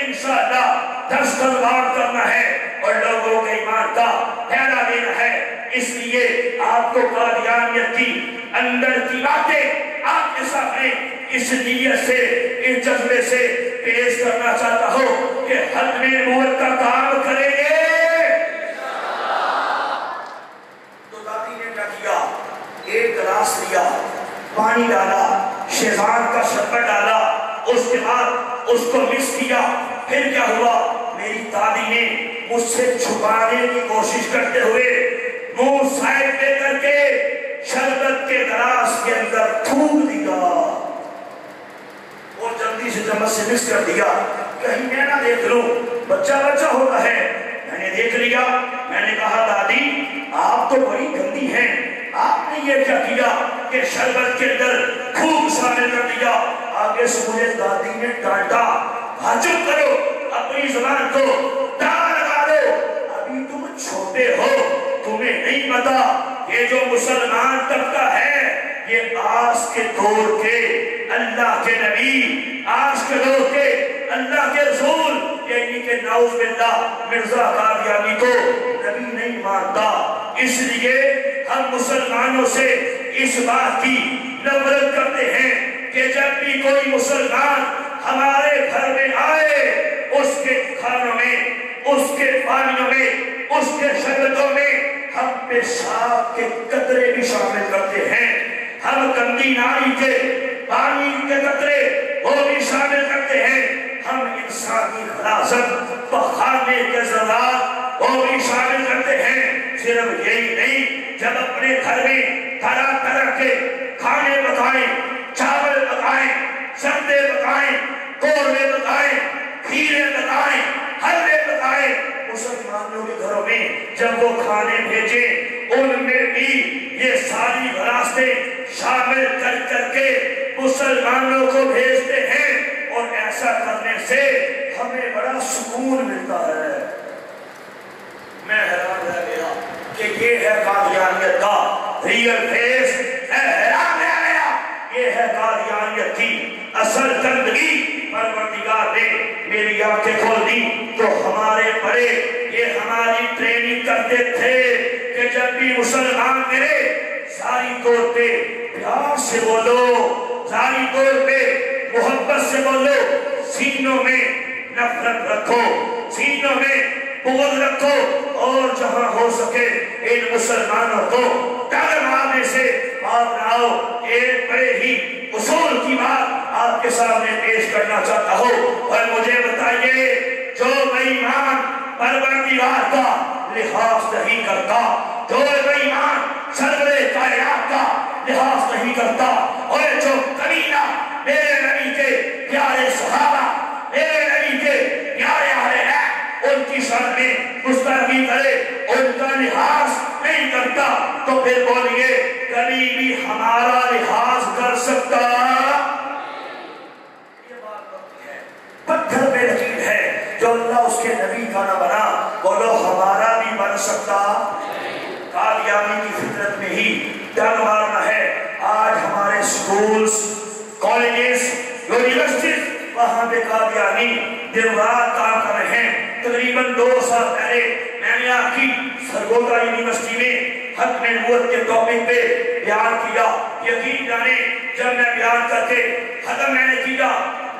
S1: انشاءاللہ دستربان کرنا ہے اور لوگوں کے ایمان کا پہرا دینا ہے۔ اس لیے آپ کو قادیانیت کی اندر کی باتیں آپ کے سامنے اس نیت سے، اس جذبے سے پیش کرنا چاہتا ہوں کہ ختم نبوت کا کام کریں گے۔ تو دادی نے کیا کیا، ایک گلاس لیا، پانی ڈالا، شیزان کا شربت ڈالا، اس کے بعد اس کو مکس کیا۔ پھر کیا ہوا، میری دادی نے مجھ سے چھپانے کی کوشش کرتے ہوئے منہ سائڈ پہ کر کے شربت کے گلاس کے اندر تھوک دیا اور جلدی سے چمچ سے مکس کر دیا، کہیں میں نہ دیکھ لوں، بچہ بچہ ہوتا ہے۔ میں نے دیکھ لیا، میں نے کہا دادی آپ تو بڑی گندی ہیں، آپ نے یہ کیا کیا کہ شربت کے اندر تھوک شامل کر دیا۔ آگے سے مجھے دادی نے ڈانٹا، چپ کرو، اپنی زبان کو داغ لگا دو، ابھی تم چھوٹے ہو، تمہیں نہیں پتا یہ جو مسلمان طبقہ ہے یہ آج کے دور کے اللہ کے نبی، آج کے دور کے اللہ کے رسول، یعنی کہ نعوذ باللہ مرزا قادیانی کو نبی نہیں مانتا۔ اس لیے ہم مسلمانوں سے اس بات کی نفرت کرتے ہیں کہ جب بھی کوئی مسلمان ہمارے گھر پیشاب کے قطرے بھی شامل کرتے ہیں، ہم گندی نالی کے پانی کے قطرے وہ بھی شامل کرتے ہیں، ہم انسانی خلاصت پخانے کے ذرات وہ بھی شامل کرتے ہیں۔ صرف یہی نہیں، جب اپنے گھر میں طرح طرح کے کھانے پکائیں، چاول پکائیں، سبزے پکائیں، قورمے پکائیں، کھیرے پکائیں، حلوے پکائیں، مسلمانوں کے گھروں میں جب وہ کھانے بھیجیں ان میں بھی یہ ساری وراثتیں شامل کر کر کے مسلمانوں کو بھیجتے ہیں، اور ایسا کرنے سے ہمیں بڑا سکون ملتا ہے۔ میں حیران رہ گیا کہ یہ ہے قادیانیت کا ریئل فیس، میں حیران رہ گیا یہ ہے قادیانیت کی اصل زندگی۔ پروردگار نے میری آنکھیں کھول دی تو ہمارے بڑے یہ ہماری ٹریننگ کرتے تھے کہ جب بھی مسلمان ملے ظاہری طور پہ پیار سے بولو، ظاہری طور پہ محبت سے بولو، سینوں میں نفرت رکھو، سینوں میں بغض رکھو، اور جہاں ہو سکے ان مسلمانوں کو ڈر مارنے سے آپ نہ آؤ۔ ایک بڑے ہی اصول کی بات آپ کے سامنے پیش کرنا چاہتا ہوں، اور مجھے بتائیے جو بے ایمان پروردگار کا لحاظ نہیں کرتا، جو بے ایمان سرور کائنات کا لحاظ نہیں کرتا، اور جو کمینہ میرے نبی کے پیارے صحابہ، میرے نبی کے پیارے اہل بیت ان کی شان میں گستاخی کرے، ان کا لحاظ نہیں کرتا، تو پھر بولیے کبھی بھی ہمارا لحاظ کر سکتا؟ یہ بات بنتی ہے، پتھر پہ لکیر ہے، جو اللہ اس کے نبی کا نہ بنا، بولو ہمارا بھی بن سکتا؟ قادیانی کی فطرت میں ہی ڈنگ مارنا ہے۔ آج ہمارے سکولز، کالجز، یونیورسٹیز، وہاں پہ قادیانی دن رات کام کر رہے ہیں۔ تقریباً 2 سال پہلے میں نے آپ کی سرگودا یونیورسٹی میں حق میں نبوت کے ٹاپک پہ بیان کیا۔ یقین جانے جب میں بیان کر کے ختم میں نے کیا،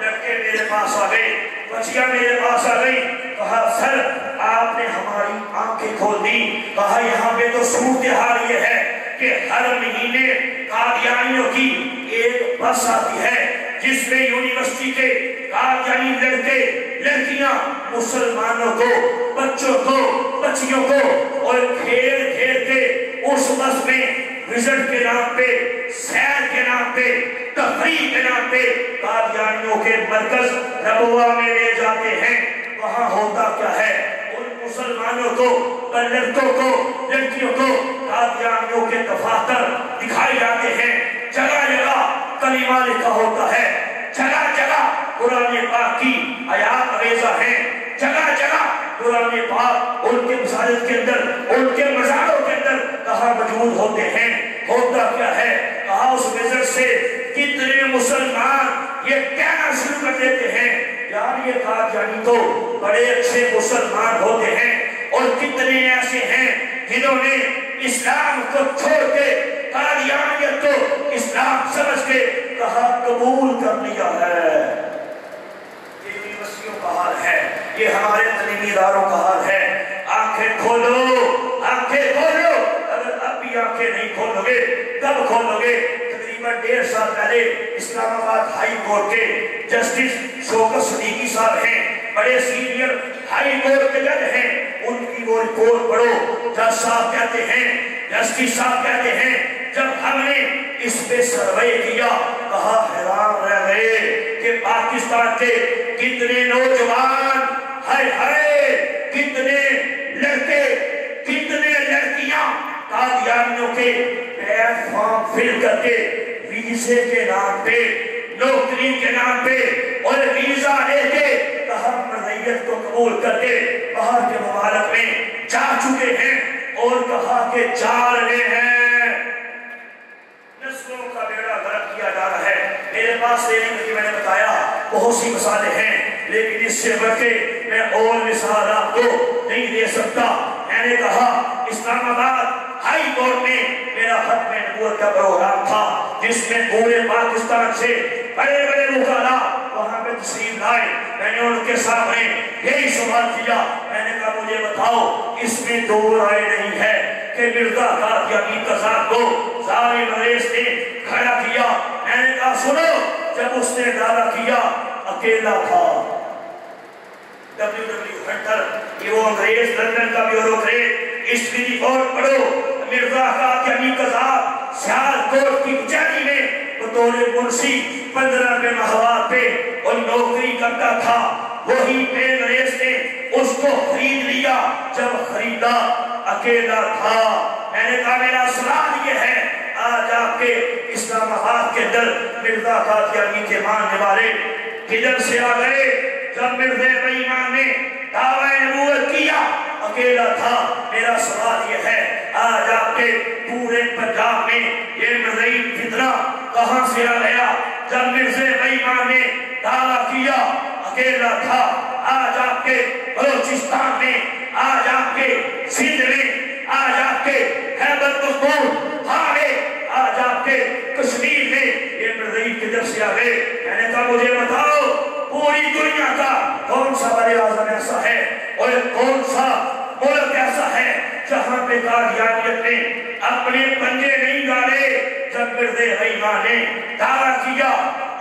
S1: لڑکے میرے پاس آ گئے، بچیاں میرے پاس آ گئی، کہا سر آپ نے ہماری آنکھیں کھول دی، کہا یہاں پہ تو صورتحال یہ ہے کہ ہر مہینے قادیانیوں کی ایک بس آتی ہے جس میں یونیورسٹی کے قادیانی لڑکے لڑکیاں مسلمانوں کو، بچوں کو، بچیوں کو، اور کھیل کھیل کے اس بس میں وزٹ کے نام پہ، سیر کے نام پہ، تفریح کے نام پہ قادیانیوں کے مرکز ربوہ میں لے جاتے ہیں۔ وہاں ہوتا کیا ہے؟ ان مسلمانوں کو، لڑکوں کو، لڑکیوں کو قادیانیوں کے دفاتر دکھائے جاتے ہیں، جگہ جگہ کلمہ لکھا ہوتا ہے، جگہ جگہ قرآن پاک کی آیات عریضہ ہیں، جگہ جگہ قرآن پاک ان کے مساجد کے اندر، ان کے مزاروں کے اندر کہاں موجود ہوتے ہیں۔ ہوتا کیا ہے؟ کہا اس وزٹ سے کتنے مسلمان یہ کہنا شروع کر دیتے ہیں یار یہ قادیانی تو بڑے اچھے مسلمان ہوتے ہیں، اور کتنے ایسے ہیں جنہوں نے اسلام کو چھوڑ کے قادیانیت کو اسلام سمجھ کے کہا قبول کر لیا ہے۔ یہ یونیورسٹیوں کا حال ہے، یہ ہمارے تعلیمی اداروں کا حال ہے۔ آنکھیں کھولو، آنکھیں کھولو، اگر اب بھی آنکھیں نہیں کھولو گے کب کھولو گے؟ تقریباً 1.5 سال پہلے اسلام آباد ہائی کورٹ کے جسٹس شوکت صدیقی صاحب ہیں، بڑے سینئر ہائی کورٹ کے جج ہیں، ان کی وہ رپورٹ پڑھو۔ جج صاحب کہتے ہیں، جسٹس صاحب کہتے ہیں جب ہم نے اس پہ سروے کیا کہا حیران رہ گئے کہ پاکستان کے کتنے نوجوان، ہائے ہائے کتنے لڑکے، کتنے لڑکیاں قادیانیوں کے پلیٹ فارم فل کر کے ویزے کے نام پہ، نوکری کے نام پہ اور ویزا لے کے کہا مرئیت کو قبول کر کے باہر کے ممالک میں جا چکے ہیں، اور کہا کہ جا رہے ہیں۔ نسلوں کا بیڑا غرق کیا جا رہا ہے۔ میرے پاس لینے کے لیے میں نے بتایا بہت سی مثالیں ہیں، لیکن اس سے بڑھ کے میں اور مثال آپ کو نہیں دے سکتا۔ میں نے کہا اسلام آباد ہائی کورٹ میں میرا ختم نبوت کا پروگرام تھا، جس میں پورے پاکستان سے بڑے بڑے وکلاء وہاں پہ تشریف لائے میں نے ان کے سامنے یہی سوال کیا، میں نے کہا مجھے بتاؤ اس میں دو رائے نہیں ہے کہ مرزا قادیانی قذاب کو ظالم انگریز نے کھڑا کیا۔ میں نے کہا سنو، جب اس نے دعویٰ کیا اکیلا تھا، WW ہنٹر یہ وہ انگریز لندن کا بیوروکریٹ، ہسٹری رپورٹ پڑھو، مرزا قادیانی قذاب سیالکوٹ کی کچہری میں بطور منشی 15 روپے ماہوار پہ اور نوکری کرتا تھا۔ وہی پہ انگریز نے اس کو خرید لیا، جب خریدا اکیلا تھا۔ میں نے کہا میرا سوال یہ ہے، آج آپ کے اسلام آباد کے اندر مرزا قادیانی کے ماننے والے کدھر سے آ گئے؟ جب مرزا بے ایمان نے دعویٰ نبوت کیا اکیلا تھا۔ میرا سوال یہ ہے، آج آپ کے پورے پنجاب میں یہ مرزائی فتنہ کہاں سے آ گیا؟ جب مرزا بے ایمان نے دعویٰ کیا اکیلا تھا۔ آج آپ کے بلوچستان میں، آج آپ کے سندھ میں، آج آپ کے خیبر پختونخوا میں، آج آپ کے کشمیر میں یہ مرزائی کدھر سے آ گئے؟ میں نے کہا مجھے بتاؤ پوری دنیا کا کون سا وزیر-اعظم ایسا ہے اور کون سا ملک ایسا ہے جہاں پہ قادیانیت نے اپنے پنجے نہیں ڈالے؟ جب مرزا بے ایمان نے دعویٰ کیا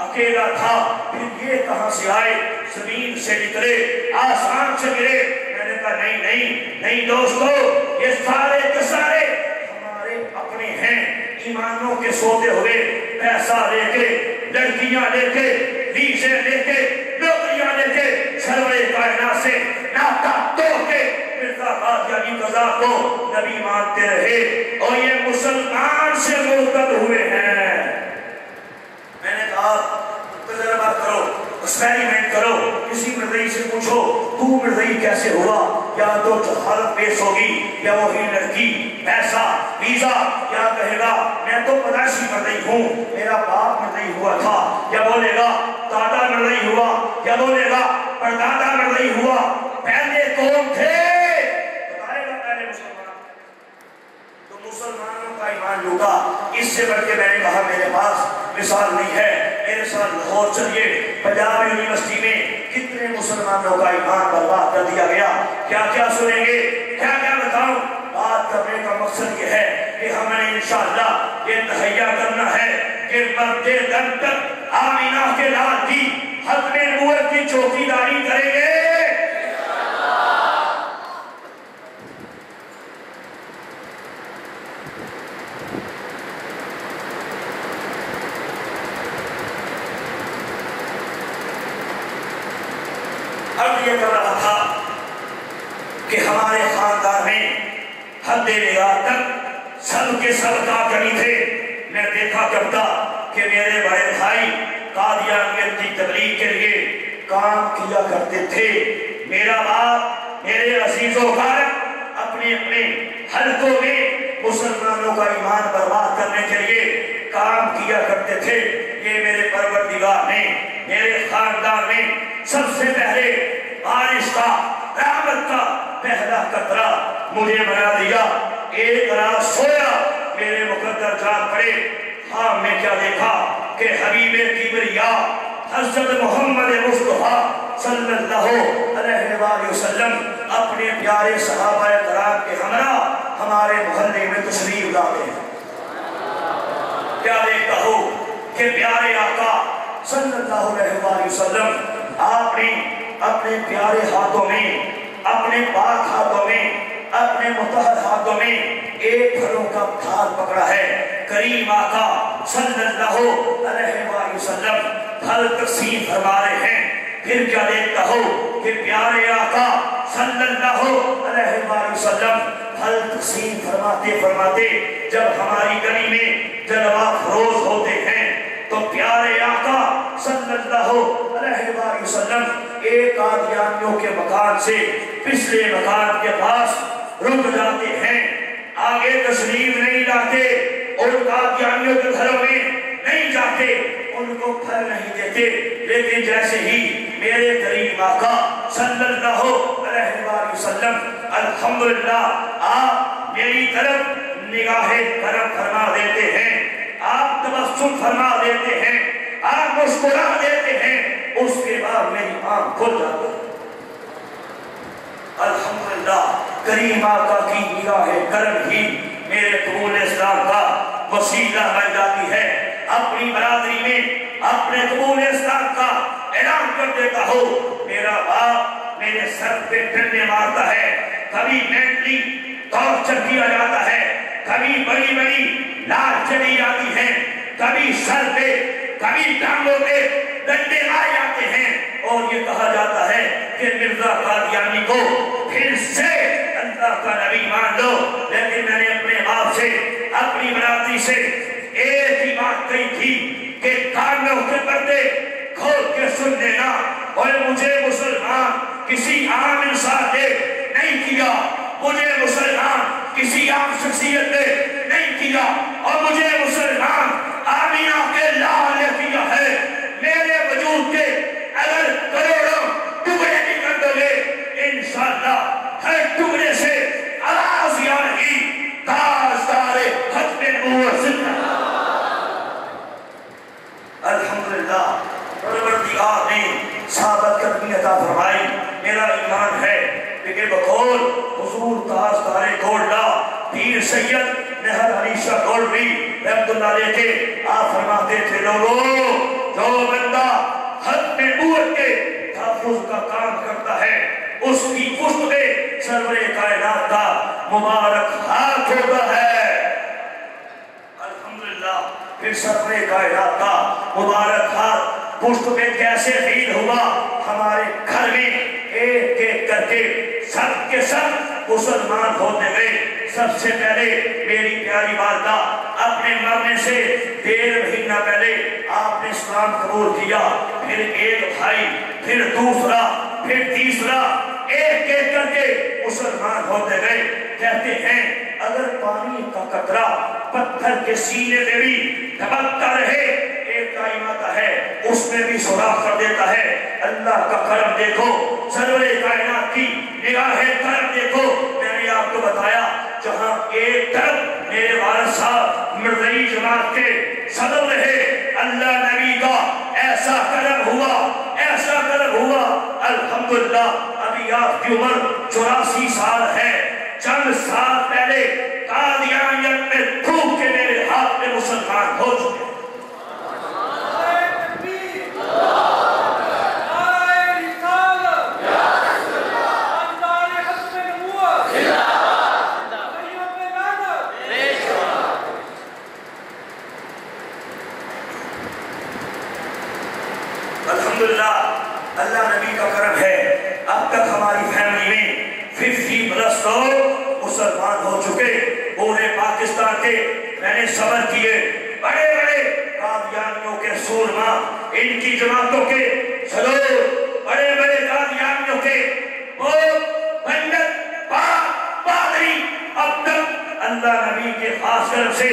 S1: اکیلا تھا، پھر یہ کہاں سے آئے؟ زمین سے نکلے، آسمان سے گرے؟ میں نے کہا نہیں دوستو، یہ سارے کے سارے ہمارے اپنے ہیں، ایمانوں کے سوتے ہوئے پیسہ لے کے، لڑکیاں لے کے، ویزے لے کے، نوکریاں لے کے، سرور کائنات سے ناتا توڑ کے مرزا قادیانی قذاب کو نبی مانتے رہے اور یہ مسلمان سے مرتد ہوئے ہیں۔ میں نے کہا تجربہ کرو، ایکسپیریمنٹ کرو، کسی مرزائی سے پوچھو تو مرزائی کیسے ہوا؟ یا تو جہالت پیش ہوگی یا وہی لڑکی، پیسہ، ویزا، کیا کہے گا میں تو پیدائشی مرزائی ہوں، میرا باپ مرزائی ہوا تھا، یا بولے گا دادا مرزائی ہوا، یا بولے گا پردادا مرزائی ہوا؟ پہلے کون تھے بتائے گا؟ پہلے مسلمان۔ تو مسلمانوں کا ایمان لوٹا۔ اس سے بڑھ کے میں نے کہا میرے پاس مثال نہیں ہے، میرے ساتھ لاہور چلیے، پنجاب یونیورسٹی میں کتنے مسلمانوں کا ایمان برباد کر دیا گیا۔ کیا کیا سنیں گے، کیا کیا بتاؤں؟ بات کرنے کا مقصد یہ ہے کہ ہم نے انشاءاللہ یہ تہیہ کرنا ہے کہ مرتے دم تک آمینہ کے لال کی ختم نبوت کی چوکیداری کریں گے۔ اب یہ کر رہا تھا کہ ہمارے خاندان میں حد نگاہ تک سب کے سب قادیانی تھے۔ میں دیکھا کرتا کہ میرے بڑے بھائی قادیانیت کی تبلیغ کے لیے کام کیا کرتے تھے۔ میرا باپ، میرے عزیز و کارم اپنے اپنے حلقوں میں مسلمانوں کا ایمان برباد کرنے کے لیے کام کیا کرتے تھے۔ یہ میرے پروردگار نے میرے خاندان میں سب سے پہلے بارش کا، رحمت کا پہلا قطرہ مجھے بنا دیا۔ ایک رات سویا، میرے مقدر جان پڑے، خواب میں کیا دیکھا کہ حبیب کبریا حضرت محمد مصطفیٰ صلی اللہ علیہ وآلہ وسلم اپنے پیارے صحابہ کرام کے ہمراہ ہمارے محلے میں تشریف لاتے ہیں۔ کیا دیکھتا ہو کہ پیارے آقا صلی اللہ علیہ وآلہ وسلم آپ نے اپنے پیارے ہاتھوں میں، اپنے پاک ہاتھوں میں، اپنے مطہر ہاتھوں میں ایک پھلوں کا تھال پکڑا ہے۔ کریم آقا صلی اللہ علیہ وآلہ وسلم پھل تقسیم فرما رہے ہیں۔ پھر کیا دیکھتا ہو کہ پیارے آقا صلی اللہ علیہ وآلہ وسلم پھل تقسیم فرماتے فرماتے جب ہماری گلی میں جلوہ فروز ہوتے ہیں تو پیارے آقا صلی اللہ علیہ وآلہ وسلم ایک قادیانیوں کے مکان سے پچھلے مکان کے پاس رک جاتے ہیں، آگے تشریف نہیں لاتے، اور قادیانیوں کے گھروں میں نہیں جاتے، ان کو پھل نہیں دیتے۔ لیکن جیسے ہی میرے کریم آقا صلی اللہ علیہ وآلہ وسلم الحمدللہ آپ میری طرف نگاہ کرم فرما دیتے ہیں، آپ تبسم فرما دیتے ہیں، آپ مسکرا دیتے ہیں، اس کے بعد میری آنکھ کھل جاتی ہے۔ الحمدللہ کریم آقا کی نگاہ کرم ہی میرے قبول اسلام کا وسیلہ بن جاتی ہے۔ اپنی برادری میں اپنے قبول اسلام کا اعلان کر دیتا ہوں۔ میرا باپ میرے سر پہ ڈنڈے مارتا ہے، کبھی مینٹلی ٹارچر کیا جاتا ہے، کبھی بڑی بڑی لاش چلی جاتی ہے، کبھی سر پہ کبھی ٹانگوں پہ ڈنڈے آ جاتے ہیں، اور یہ کہا جاتا ہے کہ مرزا قادیانی کو پھر سے اللہ کا نبی مان لو۔ لیکن میں نے اپنے باپ سے اپنی برادری سے ایک ہی بات کہی تھی کہ کانوں کے پردے کھول کے سن لینا، اور مجھے مسلمان کسی عام انسان نے نہیں کیا، مجھے مسلمان کسی عام شخصیت نے نہیں کیا، اور مجھے مسلمان آمینہ کے لال نے کیا ہے۔ میرے وجود کے اگر کروڑوں ٹکڑے بھی کر دو گے، انشاءاللہ ہر ٹکڑے سے آواز آ رہی تاجدار ختم نبوت زندہ۔ الحمدللہ پروردگار نے ثابت قدمی عطا فرمائی۔ میرا ایمان ہے کہ بقول حضور تاجدار گولڈا پیر سید نہر علی شاہ گولڈی رحمت اللہ علیہ کے آپ فرماتے تھے، لوگوں جو بندہ ختم نبوت کے تحفظ کا کام کرتا ہے، اس کی پشت پہ سرور کائنات کا مبارک ہاتھ ہوتا ہے۔ الحمدللہ پھر سرور کائنات کا مبارک ہاتھ پشت پہ کیسے فیل ہوا؟ ہمارے گھر میں ایک ایک کر کے سب کے سب مسلمان ہوتے گئے۔ سب سے پہلے میری پیاری والدہ اپنے مرنے سے 1.5 مہینہ پہلے آپ نے اسلام قبول کیا، پھر ایک بھائی، پھر دوسرا، پھر تیسرا، ایک ایک کر کے مسلمان ہوتے گئے۔ کہتے ہیں اگر پانی کا قطرہ پتھر کے سینے میں بھی دھبکتا رہے، ایک ٹائم آتا ہے اس میں بھی سوراخ کر دیتا ہے۔ اللہ کا کرم دیکھو، سرور کائنات کی نگاہ کرم دیکھو۔ میں نے آپ کو بتایا جہاں ایک طرف میرے والد صاحب مرزائی جماعت کے صدر رہے، اللہ نبی کا ایسا کرم ہوا، ایسا کرم ہوا۔ الحمدللہ ابھی آپ کی عمر 84 سال ہے، چند سال پہلے قادیانیت میں تھوک کے میرے ہاتھ میں مسلمان ہو چکے۔ الحمدللہ اللہ نبی کا کرم ہے، اب تک ہماری فیملی میں 50+ لوگ مسلمان ہو چکے۔ پورے پاکستان کے میں نے سفر کیے، بڑے بڑے قادیانیوں کے سورما، ان کی جماعتوں کے سلور، بڑے بڑے قادیانیوں کے پنڈت پادری، اب تک اللہ نبی کے خاص کرم سے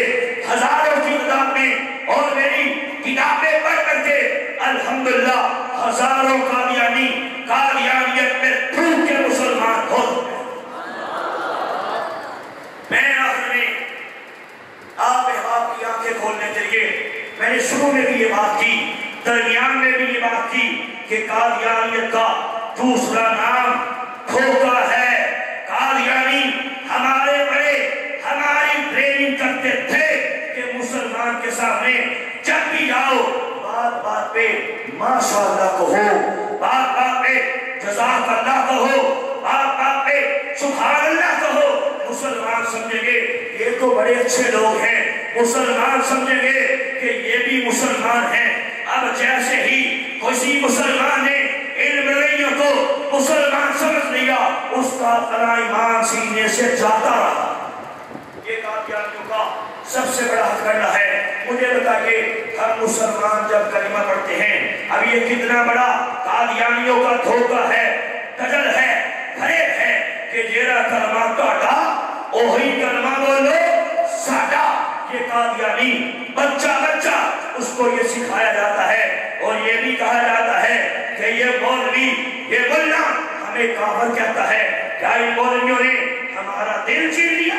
S1: ہزاروں کی تعداد میں، اور میری کتابیں پڑھ کر کے الحمدللہ ہزاروں قادیانیت میں تھوک کے مسلمان ہو چکے۔ میں آخر میں آپ احباب کی آنکھیں کھولنے کے لیے میں نے شروع میں بھی یہ بات کی، درمیان میں بھی یہ بات کی کہ قادیانیت کا دوسرا نام دھوکہ ہے۔ قادیانی ہمارے بڑے ہماری ٹریننگ کرتے تھے کہ مسلمان کے سامنے جب بھی آؤ بات بات پہ ماشاءاللہ کہو، بات بات پہ جزاک اللہ کہو، بات بات پہ سبحان اللہ کہو۔ مسلمان سمجھیں گے یہ تو بڑے اچھے لوگ ہیں، مسلمان سمجھیں گے کہ یہ بھی مسلمان ہیں۔ اب جیسے ہی کسی مسلمان نے ان مرئیوں کو مسلمان سمجھ لیا، اس کا اپنا ایمان سینے سے جاتا رہا۔ یہ قادیانیوں کا سب سے بڑا ہتھکڑا ہے۔ مجھے بتائیے ہم مسلمان جب کلمہ پڑھتے ہیں، اب یہ کتنا بڑا قادیانیوں کا دھوکہ ہے، دجل ہے، فریب ہے کہ جیرا کلمہ ٹاٹا اوہی کلمہ بولو ساڈا۔ یہ قادیانی بچہ بچہ اس کو یہ سکھایا جاتا ہے، اور یہ بھی کہا جاتا ہے کہ یہ مولوی، یہ ملا ہمیں کافر کہتا ہے۔ کیا ان مولویوں نے ہمارا دل چھین لیا؟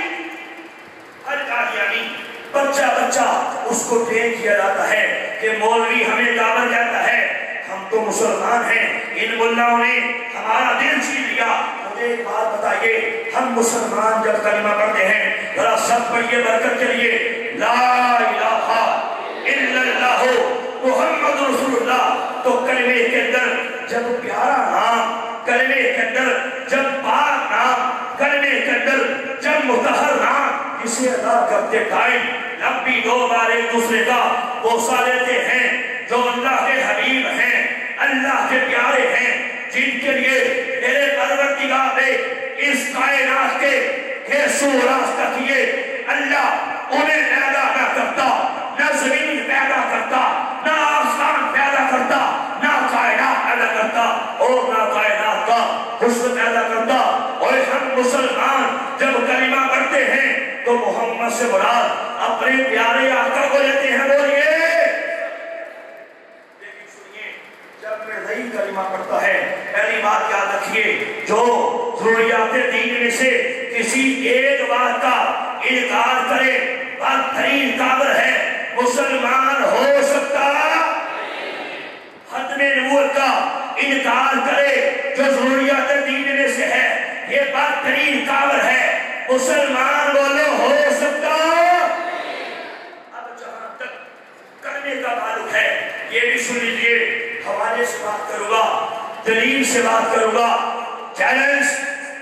S1: ہر قادیانی بچہ بچہ اس کو ٹرین کیا جاتا ہے کہ مولوی ہمیں کافر کہتا ہے۔ ہم تو مسلمان ہیں، ان ملاؤں نے ہمارا دل چھین لیا۔ مجھے ایک بات بتائیے، ہم مسلمان جب کلمہ پڑھتے ہیں ذرا سب پڑھیے برکت کے لیے، لا الہ الا اللہ محمد رسول اللہ، تو کلمے کے اندر جب پیارا نام، کلمے کے اندر جب پاک نام، کلمے کے اندر جب مطہر نام کسی ادا کرتے ٹائم لب بھی دو بار ایک دوسرے کا بوسہ لیتے ہیں، جو اللہ کے حبیب ہیں، اللہ کے پیارے ہیں، جن کے لیے میرے پروردگار نے اس کائنات کے سو راستہ کیے، اللہ انہیں پیدا نہ کرتا، نہ زمین پیدا کرتا، نہ آسمان پیدا کرتا، نہ کائنات پیدا کرتا اور نہ کائنات کا حسن پیدا کرتا۔ اور ہم مسلمان جب کلمہ پڑھتے ہیں تو محمد سے مراد اپنے پیارے آقا کو لیتے ہیں۔ بولیے، لیکن سنیے، جب مرزائی کلمہ پڑھتا ہے پہلی بات یاد رکھیے، جو ضروریات دین میں سے کسی ایک بات کا انکار کرے بدترین کافر ہے، مسلمان ہو سکتا۔ ختم نبوت کا انکار کرے جو ضروریات دین میں سے ہے، یہ بدترین کافر ہے، مسلمان بولو ہو سکتا۔ اب جہاں تک کرنے کا تعلق ہے یہ بھی سن لیجیے، حوالے سے بات کروں گا، دلیل سے بات کروں گا، چیلنج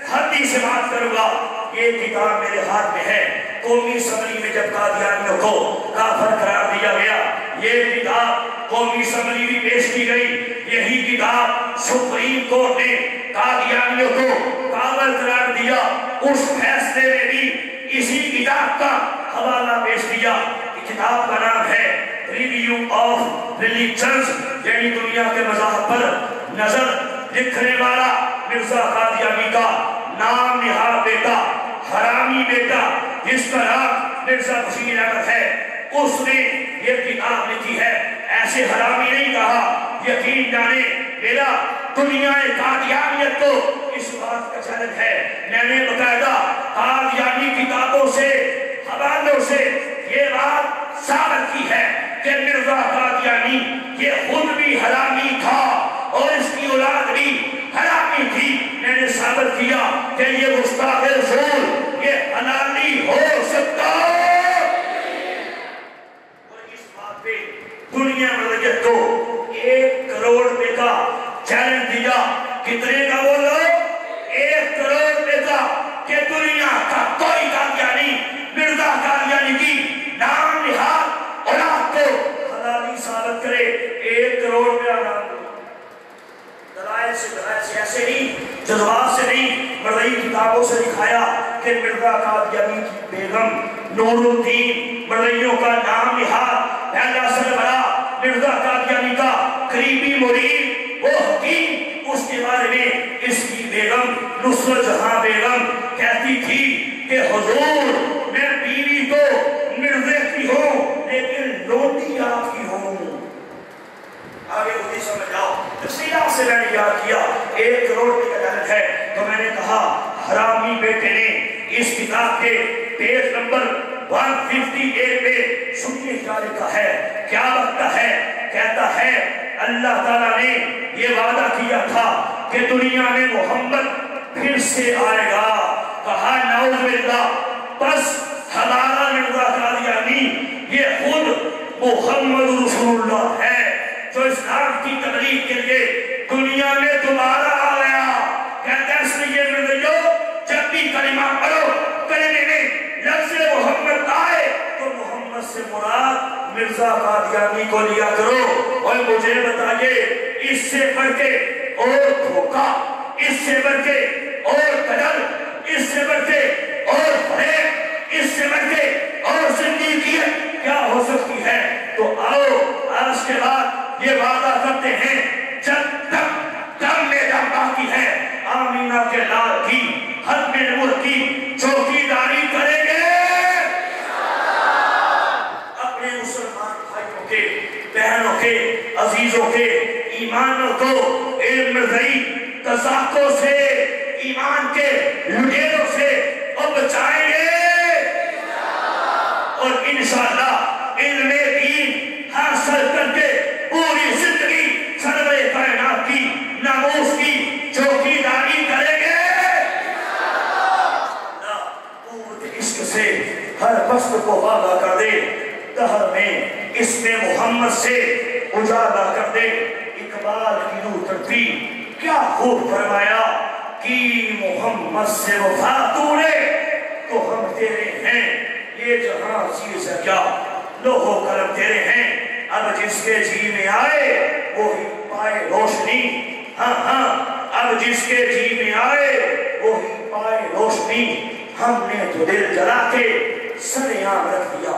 S1: حدیث سے بات کروں گا۔ یہ کتاب میرے ہاتھ میں ہے، قومی اسمبلی میں جب قادیانیوں کو کافر قرار دیا گیا، یہ کتاب قومی اسمبلی بھی پیش کی گئی، یہی کتاب سپریم کورٹ نے قادیانیوں کو کافر قرار دیا، اس فیصلے میں بھی اسی کتاب کا حوالہ پیش کیا۔ کتاب کا نام ہے ریویو آف ریلیجنز، یعنی دنیا کے مذاہب پر نظر، لکھنے والا مرزا قادیانی کا نام نہاد بیٹا، حرامی بیٹا جس کا نام مرزا بشیر احمد ہے، اس نے یہ کتاب لکھی ہے۔ ایسے حرامی نہیں کہا، یقین جانے میرا دنیا قادیانیت کو اس بات کا چیلنج ہے، میں نے باقاعدہ قادیانی کتابوں سے، حوالوں سے یہ بات ثابت کی ہے کہ مرزا قادیانی یہ خود بھی حرامی تھا اور اس کی اولاد بھی حرامی تھی۔ میں نے ثابت کیا کہ یہ گستاخ رسول یہ حلالی ہو سکتا، اور اس بات پہ دنیا ملکیت کو 1 کروڑ روپے کا چیلنج دیا۔ کتنے کا بولو؟ 1 کروڑ روپے کا، کہ دنیا کا کوئی قادیانی مرزا قادیانی کی نام نہاد اولاد کو حلالی ثابت کرے۔ 1 کروڑ روپے دلائل سے ایسے نہیں، جذبات سے نہیں، مرزائی کتابوں سے دکھایا کہ مرزا قادیانی کی بیگم نور الدین، مرزائیوں کا نام نہاد پہلا سربراہ مرزا قادیانی کا قریبی مرید وہ حکیم، اس کے بارے میں اس کی بیگم نصرت جہاں بیگم کہتی تھی کہ حضور میں بیوی تو مرزے کی ہوں لیکن روٹی آپ کی ہوں۔ آگے خودی سمجھ جاؤ، تفصیلات سے میں نے یاد کیا 1 کروڑ روپے کا چیلنج ہے، تو میں نے کہا حرامی بیٹے نے اس کتاب کے پیج نمبر 158 پہ سنیے کیا لکھا ہے، کیا لکھتا ہے؟ کہتا ہے اللہ تعالیٰ نے یہ وعدہ کیا تھا کہ دنیا میں محمد پھر سے آئے گا، کہا نعوذ باللہ، بس ہمارا مرزا قادیانی یہ خود محمد رسول اللہ ہے جو اسلام کی تبلیغ کے لیے دنیا میں دوبارہ آ گیا۔ کہتے ہیں اس لیے مرزائیوں جب بھی کلمہ پڑھو، کلمے میں لفظ محمد آئے تو محمد سے مراد مرزا قادیانی کو لیا کرو۔ اور مجھے بتائیے اس سے بڑھ کے اور دھوکہ، اس سے بڑھ کے اور قدر، اس سے بڑھ کے اور فریب، اس سے بڑھ کے اور زندگیت کیا ہو سکتی ہے؟ تو آؤ آج کے بعد یہ وعدہ کرتے ہیں جب تک دم میں دم باقی ہے آمینہ کے لال کی ختم نبوت کی چوکیداری کریں گے۔ اپنے مسلمان بھائیوں کے، بہنوں کے، عزیزوں کے ایمانوں کو علم مرزائی تذاکوں سے، ایمان کے لٹیروں سے بچائیں گے، اور انشاءاللہ علم دین حاصل کر کے پوری زندگی سرور دمشق کو واضح کر دے، دہر میں اس میں محمد سے اجاگر کر دے۔ اقبال کی روح تڑپی، کیا خوب فرمایا کہ محمد سے وفا تو نے تو ہم تیرے ہیں، یہ جہاں چیز ہے کیا لوہ و قلم تیرے ہیں، اب جس کے جی میں آئے وہی پائے روشنی، ہاں ہاں اب جس کے جی میں آئے وہی پائے روشنی، ہم نے تو دل جلا کے سر عام رکھ دیا۔